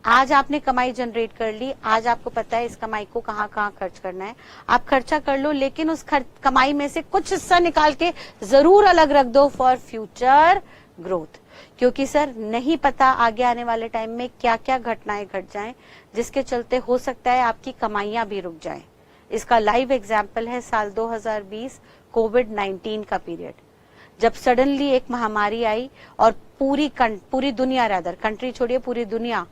आज आपने कमाई जनरेट कर ली, आज आपको पता है इस कमाई को कहाँ कहाँ खर्च करना है, आप खर्चा कर लो, लेकिन उस कमाई में से कुछ हिस्सा निकाल के जरूर अलग रख दो फॉर फ्यूचर ग्रोथ। क्योंकि सर नहीं पता आगे आने वाले टाइम में क्या क्या घटनाएं घट जाएं जिसके चलते हो सकता है आपकी कमाइयां भी रुक जाएं। इसका लाइव एग्जाम्पल है साल 2020 कोविड-19 का पीरियड, जब सडनली एक महामारी आई और पूरी दुनिया, रादर कंट्री छोड़िए पूरी दुनिया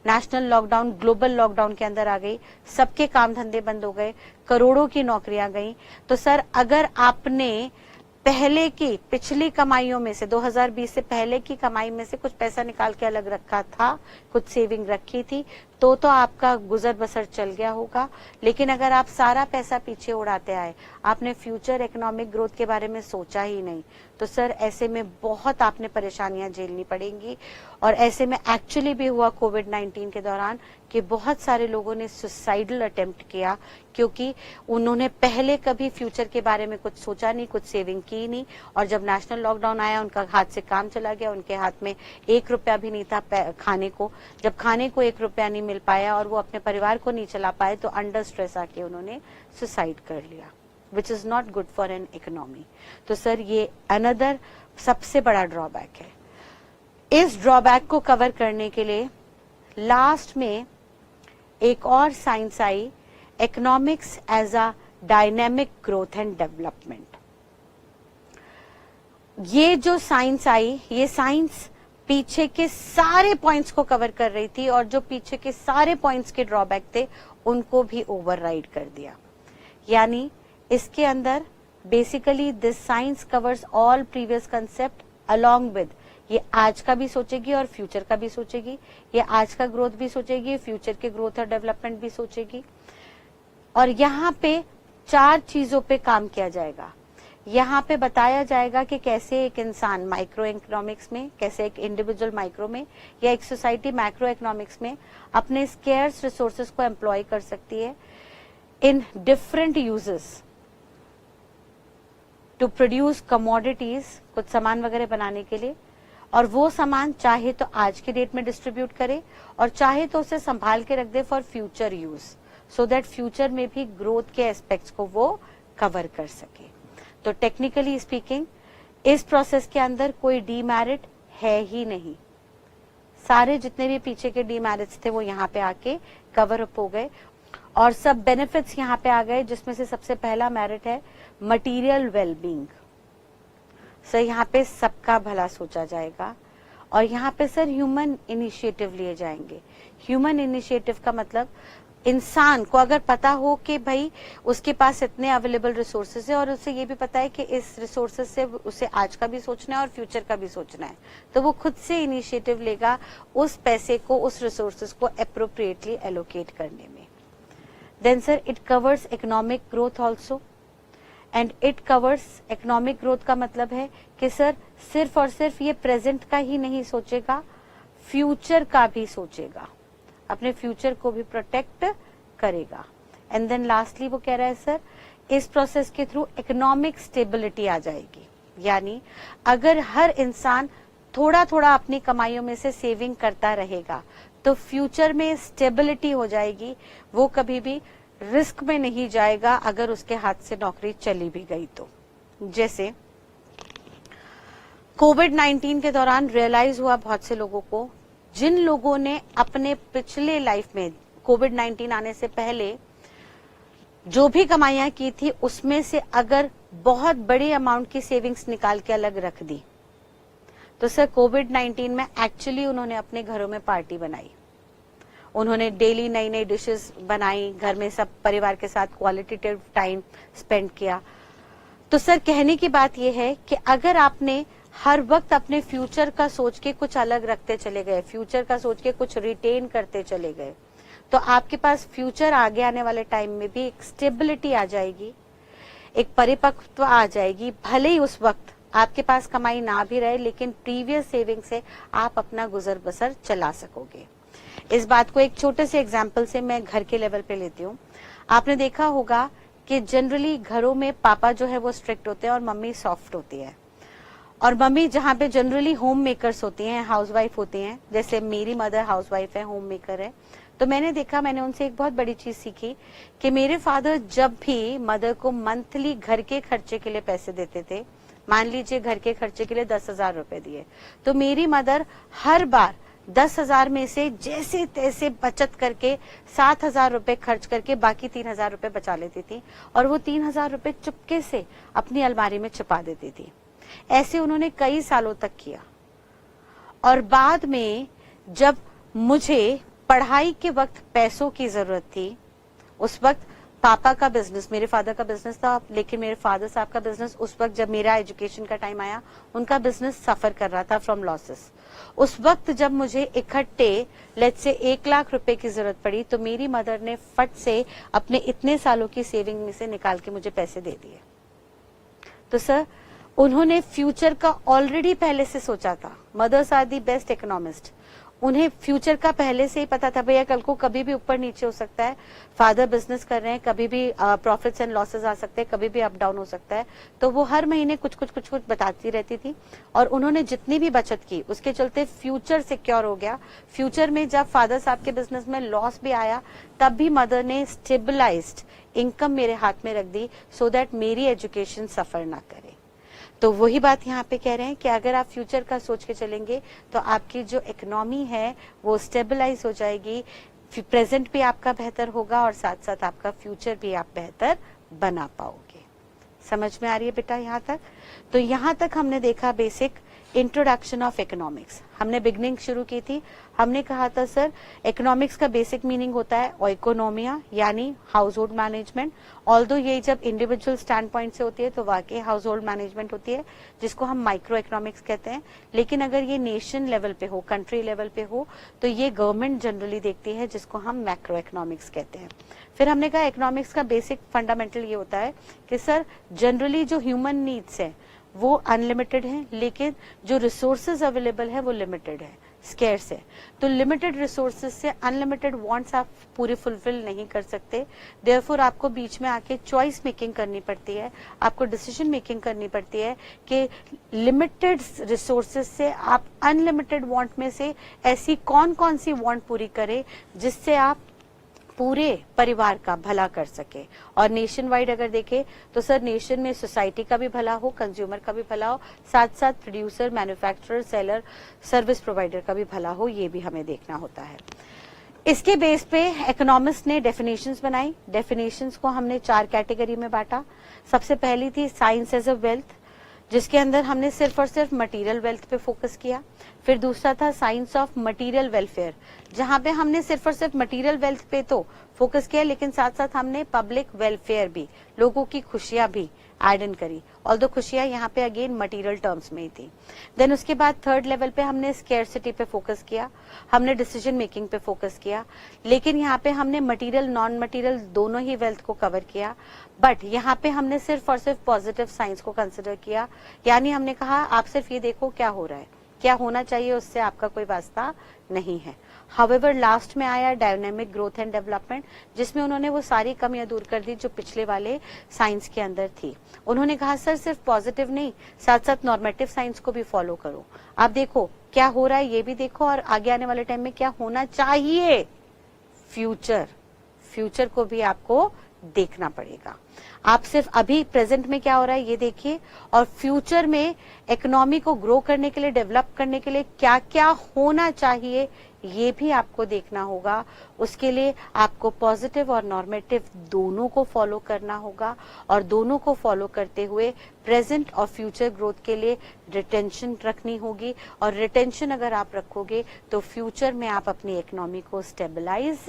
नेशनल लॉकडाउन, ग्लोबल लॉकडाउन के अंदर आ गई, सबके काम धंधे बंद हो गए, करोड़ों की नौकरियां गई। तो सर अगर आपने पहले की पिछली कमाइयों में से 2020 से पहले की कमाई में से कुछ पैसा निकाल के अलग रखा था, कुछ सेविंग रखी थी, तो आपका गुजर बसर चल गया होगा। लेकिन अगर आप सारा पैसा पीछे उड़ाते आए, आपने फ्यूचर इकोनॉमिक ग्रोथ के बारे में सोचा ही नहीं, तो सर ऐसे में बहुत आपने परेशानियां झेलनी पड़ेंगी। और ऐसे में एक्चुअली भी हुआ कोविड-19 के दौरान कि बहुत सारे लोगों ने सुसाइडल अटेम्प्ट किया, क्योंकि उन्होंने पहले कभी फ्यूचर के बारे में कुछ सोचा नहीं, कुछ सेविंग की नहीं, और जब नेशनल लॉकडाउन आया उनका हाथ से काम चला गया, उनके हाथ में 1 रुपया भी नहीं था खाने को। जब खाने को 1 रुपया नहीं मिल पाया और वो अपने परिवार को नहीं चला पाए, तो अंडर स्ट्रेस आके उन्होंने सुसाइड कर लिया, which is not good for an economy. तो सर ये अनदर सबसे बड़ा ड्रॉबैक है। इस ड्रॉबैक को कवर करने के लिए लास्ट में एक और साइंस आई, economics as a dynamic growth and development. ये जो साइंस आई, ये साइंस पीछे के सारे पॉइंट्स को कवर कर रही थी, और जो पीछे के सारे पॉइंट्स के ड्रॉबैक थे उनको भी ओवरराइड कर दिया। यानी इसके अंदर basically this science covers all previous concept along with, ये आज का भी सोचेगी और फ्यूचर का भी सोचेगी, ये आज का ग्रोथ भी सोचेगी, फ्यूचर के ग्रोथ और डेवलपमेंट भी सोचेगी। और यहाँ पे 4 चीजों पे काम किया जाएगा। यहाँ पे बताया जाएगा कि कैसे एक इंसान माइक्रो इकोनॉमिक्स में, कैसे एक इंडिविजुअल माइक्रो में, या एक सोसाइटी मैक्रो इकोनॉमिक्स में अपने स्केर्स रिसोर्सेज को एम्प्लॉय कर सकती है in different uses to produce commodities, कुछ सामान वगैरह बनाने के लिए। और वो सामान चाहे तो आज के डेट में डिस्ट्रीब्यूट करे और चाहे तो उसे संभाल के रख दे for future use, so that future में भी ग्रोथ के एस्पेक्ट्स को वो कवर कर सके। तो टेक्निकली स्पीकिंग इस प्रोसेस के अंदर कोई डीमेरिट है ही नहीं। सारे जितने भी पीछे के डीमेरिट्स थे वो यहाँ पे आके कवर अप हो गए, और सब बेनिफिट्स यहाँ पे आ गए, जिसमें से सबसे पहला मेरिट है मटीरियल वेलबींग। सर यहाँ पे सबका भला सोचा जाएगा, और यहाँ पे सर ह्यूमन इनिशिएटिव लिए जाएंगे। ह्यूमन इनिशिएटिव का मतलब इंसान को अगर पता हो कि भाई उसके पास इतने अवेलेबल रिसोर्सेज है, और उसे ये भी पता है कि इस रिसोर्सेज से उसे आज का भी सोचना है और फ्यूचर का भी सोचना है, तो वो खुद से इनिशिएटिव लेगा उस पैसे को, उस रिसोर्सेज को एप्रोप्रिएटली एलोकेट करने में। Then sir it covers economic growth also, and it covers economic growth का मतलब है कि सर सिर्फ और सिर्फ ये प्रेजेंट का ही नहीं सोचेगा, फ्यूचर का भी सोचेगा, अपने फ्यूचर को भी प्रोटेक्ट करेगा। एंड देन लास्टली वो कह रहा है सर इस प्रोसेस के थ्रू इकोनॉमिक स्टेबिलिटी आ जाएगी। यानी अगर हर इंसान थोड़ा थोड़ा अपनी कमाइयों में से सेविंग करता रहेगा तो फ्यूचर में स्टेबिलिटी हो जाएगी, वो कभी भी रिस्क में नहीं जाएगा अगर उसके हाथ से नौकरी चली भी गई तो। जैसे कोविड-19 के दौरान रियलाइज हुआ बहुत से लोगों को जिन लोगों ने अपने पिछले लाइफ में कोविड-19 आने से पहले जो भी कमाइयां की थी उसमें से अगर बहुत बड़ी अमाउंट की सेविंग्स निकाल के अलग रख दी, तो सर कोविड-19 में एक्चुअली उन्होंने अपने घरों में पार्टी बनाई, उन्होंने डेली नई नई डिशेस बनाई, घर में सब परिवार के साथ क्वालिटेटिव टाइम स्पेंड किया। तो सर कहने की बात यह है कि अगर आपने हर वक्त अपने फ्यूचर का सोच के कुछ अलग रखते चले गए, फ्यूचर का सोच के कुछ रिटेन करते चले गए, तो आपके पास फ्यूचर आगे आने वाले टाइम में भी एक स्टेबिलिटी आ जाएगी, एक परिपक्वता आ जाएगी। भले ही उस वक्त आपके पास कमाई ना भी रहे, लेकिन प्रीवियस सेविंग से आप अपना गुजर बसर चला सकोगे। इस बात को एक छोटे से एग्जाम्पल से मैं घर के लेवल पे लेती हूँ। आपने देखा होगा कि जनरली घरों में पापा जो है वो स्ट्रिक्ट होते हैं और मम्मी सॉफ्ट होती है, और मम्मी जहाँ पे जनरली होम मेकर्स होती हैं, हाउसवाइफ होती हैं, जैसे मेरी मदर हाउसवाइफ है, होम मेकर है, तो मैंने उनसे एक बहुत बड़ी चीज सीखी कि मेरे फादर जब भी मदर को मंथली घर के खर्चे के लिए पैसे देते थे, मान लीजिए घर के खर्चे के लिए 10,000 रुपए दिए, तो मेरी मदर हर बार 10,000 में से जैसे तैसे बचत करके 7,000 रुपए खर्च करके बाकी 3,000 रुपए बचा लेती थी, और वो 3,000 रुपए चुपके से अपनी अलमारी में छुपा देती थी। ऐसे उन्होंने कई सालों तक किया, और बाद में जब मुझे पढ़ाई के वक्त पैसों की जरूरत थी, उस वक्त पापा का बिजनेस, मेरे फादर का बिजनेस था, लेकिन मेरे फादर साहब का बिजनेस उस वक्त जब मेरा एजुकेशन का टाइम आया, उनका बिजनेस सफर कर रहा था फ्रॉम लॉसेस। उस वक्त जब मुझे इकट्ठे लेट्स से 1 लाख रुपए की जरूरत पड़ी, तो मेरी मदर ने फट से अपने इतने सालों की सेविंग में से निकाल के मुझे पैसे दे दिए। तो सर उन्होंने फ्यूचर का ऑलरेडी पहले से सोचा था। Mothers are the best economist. उन्हें फ्यूचर का पहले से ही पता था, भैया कल को कभी भी ऊपर नीचे हो सकता है, फादर बिजनेस कर रहे हैं, कभी भी प्रॉफिट्स एंड लॉसेस आ सकते हैं, कभी भी अप डाउन हो सकता है। तो वो हर महीने कुछ कुछ बताती रहती थी, और उन्होंने जितनी भी बचत की उसके चलते फ्यूचर सिक्योर हो गया। फ्यूचर में जब फादर साहब के बिजनेस में लॉस भी आया, तब भी मदर ने स्टेबलाइज्ड इनकम मेरे हाथ में रख दी, सो दैट मेरी एजुकेशन सफर ना करे। तो वही बात यहाँ पे कह रहे हैं कि अगर आप फ्यूचर का सोच के चलेंगे तो आपकी जो इकोनॉमी है वो स्टेबलाइज हो जाएगी, प्रेजेंट भी आपका बेहतर होगा, और साथ साथ आपका फ्यूचर भी आप बेहतर बना पाओगे। समझ में आ रही है बेटा यहाँ तक? तो यहाँ तक हमने देखा बेसिक इंट्रोडक्शन ऑफ इकोनॉमिक्स। हमने बिगनिंग शुरू की थी, हमने कहा था सर इकोनॉमिक्स का बेसिक मीनिंग होता है ओइकोनोमिया, यानी हाउस होल्ड मैनेजमेंट। ऑल्दो ये जब इंडिविजुअल स्टैंड पॉइंट से होती है तो वाकई हाउस होल्ड मैनेजमेंट होती है, जिसको हम माइक्रो इकोनॉमिक्स कहते हैं। लेकिन अगर ये नेशन लेवल पे हो, कंट्री लेवल पे हो, तो ये गवर्नमेंट जनरली देखती है, जिसको हम मैक्रो इकोनॉमिक्स कहते हैं। फिर हमने कहा इकोनॉमिक्स का बेसिक फंडामेंटल ये होता है कि सर जनरली जो ह्यूमन नीड्स है वो अनलिमिटेड है, लेकिन जो रिसोर्सेज अवेलेबल है वो लिमिटेड है, स्केर्स है। तो लिमिटेड रिसोर्सेज से अनलिमिटेड वांट्स आप पूरी फुलफिल नहीं कर सकते। देयरफॉर आपको बीच में आके चॉइस मेकिंग करनी पड़ती है, आपको डिसीजन मेकिंग करनी पड़ती है कि लिमिटेड रिसोर्सेज से आप अनलिमिटेड वांट में से ऐसी कौन कौन सी वांट पूरी करें जिससे आप पूरे परिवार का भला कर सके। और नेशन वाइड अगर देखें तो सर नेशन में सोसाइटी का भी भला हो, कंज्यूमर का भी भला हो, साथ साथ producer, manufacturer, seller, service provider का भी भला हो, ये भी हमें देखना होता है। इसके बेस पे इकोनॉमिस्ट ने डेफिनेशंस बनाई। डेफिनेशंस को हमने 4 कैटेगरी में बांटा। सबसे पहली थी साइंस एज अ वेल्थ, जिसके अंदर हमने सिर्फ और सिर्फ मटेरियल वेल्थ पे फोकस किया। फिर दूसरा था साइंस ऑफ मटेरियल वेलफेयर, जहां पे हमने सिर्फ और सिर्फ मटेरियल वेल्थ पे तो फोकस किया, लेकिन साथ साथ हमने पब्लिक वेलफेयर भी, लोगों की खुशियां भी एड इन करी, ऑल्दो खुशियां यहाँ पे अगेन मटेरियल टर्म्स में ही थी। देन उसके बाद थर्ड लेवल पे हमने स्केर्सिटी पे फोकस किया, हमने डिसीजन मेकिंग पे फोकस किया, लेकिन यहाँ पे हमने मटेरियल नॉन मटेरियल दोनों ही वेल्थ को कवर किया। बट यहाँ पे हमने सिर्फ और सिर्फ पॉजिटिव साइंस को कंसिडर किया, यानी हमने कहा आप सिर्फ ये देखो क्या हो रहा है, क्या होना चाहिए, उससे आपका कोई वास्ता नहीं है। हाउएवर लास्ट में आया डायनामिक ग्रोथ एंड डेवलपमेंट, जिसमें उन्होंने वो सारी कमियां दूर कर दी जो पिछले वाले साइंस के अंदर थी। उन्होंने कहा सर सिर्फ पॉजिटिव नहीं, साथ साथ नॉर्मेटिव साइंस को भी फॉलो करो। आप देखो क्या हो रहा है ये भी देखो, और आगे आने वाले टाइम में क्या होना चाहिए, फ्यूचर को भी आपको देखना पड़ेगा। आप सिर्फ अभी प्रेजेंट में क्या हो रहा है ये देखिए, और फ्यूचर में इकोनॉमी को ग्रो करने के लिए, डेवलप करने के लिए क्या क्या होना चाहिए ये भी आपको देखना होगा। उसके लिए आपको पॉजिटिव और नॉर्मेटिव दोनों को फॉलो करना होगा, और दोनों को फॉलो करते हुए प्रेजेंट और फ्यूचर ग्रोथ के लिए रिटेंशन रखनी होगी। और रिटेंशन अगर आप रखोगे तो फ्यूचर में आप अपनी इकोनॉमी को स्टेबलाइज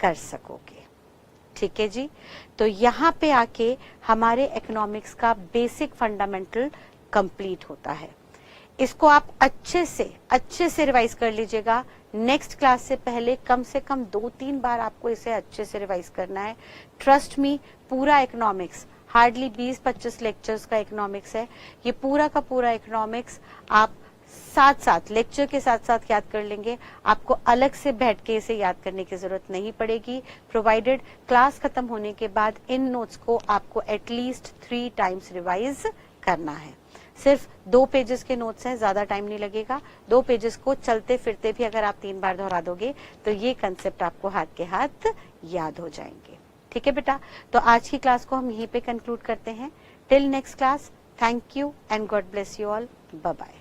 कर सकोगे। ठीक है जी, तो यहाँ पे आके हमारे इकोनॉमिक्स का बेसिक फंडामेंटल कंप्लीट होता है। इसको आप अच्छे से रिवाइज कर लीजिएगा। नेक्स्ट क्लास से पहले कम से कम 2-3 बार आपको इसे अच्छे से रिवाइज करना है। ट्रस्ट मी, पूरा इकोनॉमिक्स हार्डली 20-25 लेक्चर्स का इकोनॉमिक्स है। ये पूरा का पूरा इकोनॉमिक्स आप साथ लेक्चर के साथ याद कर लेंगे। आपको अलग से बैठ के इसे याद करने की जरूरत नहीं पड़ेगी, प्रोवाइडेड क्लास खत्म होने के बाद इन नोट्स को आपको एटलीस्ट 3 टाइम्स रिवाइज करना है। सिर्फ 2 पेजेस के नोट्स हैं, ज्यादा टाइम नहीं लगेगा। 2 पेजेस को चलते फिरते भी अगर आप 3 बार दोहरा दोगे तो ये कंसेप्ट आपको हाथ के हाथ याद हो जाएंगे। ठीक है बेटा, तो आज की क्लास को हम यहीं पे कंक्लूड करते हैं। Till next class, thank you and God bless you all. Bye bye.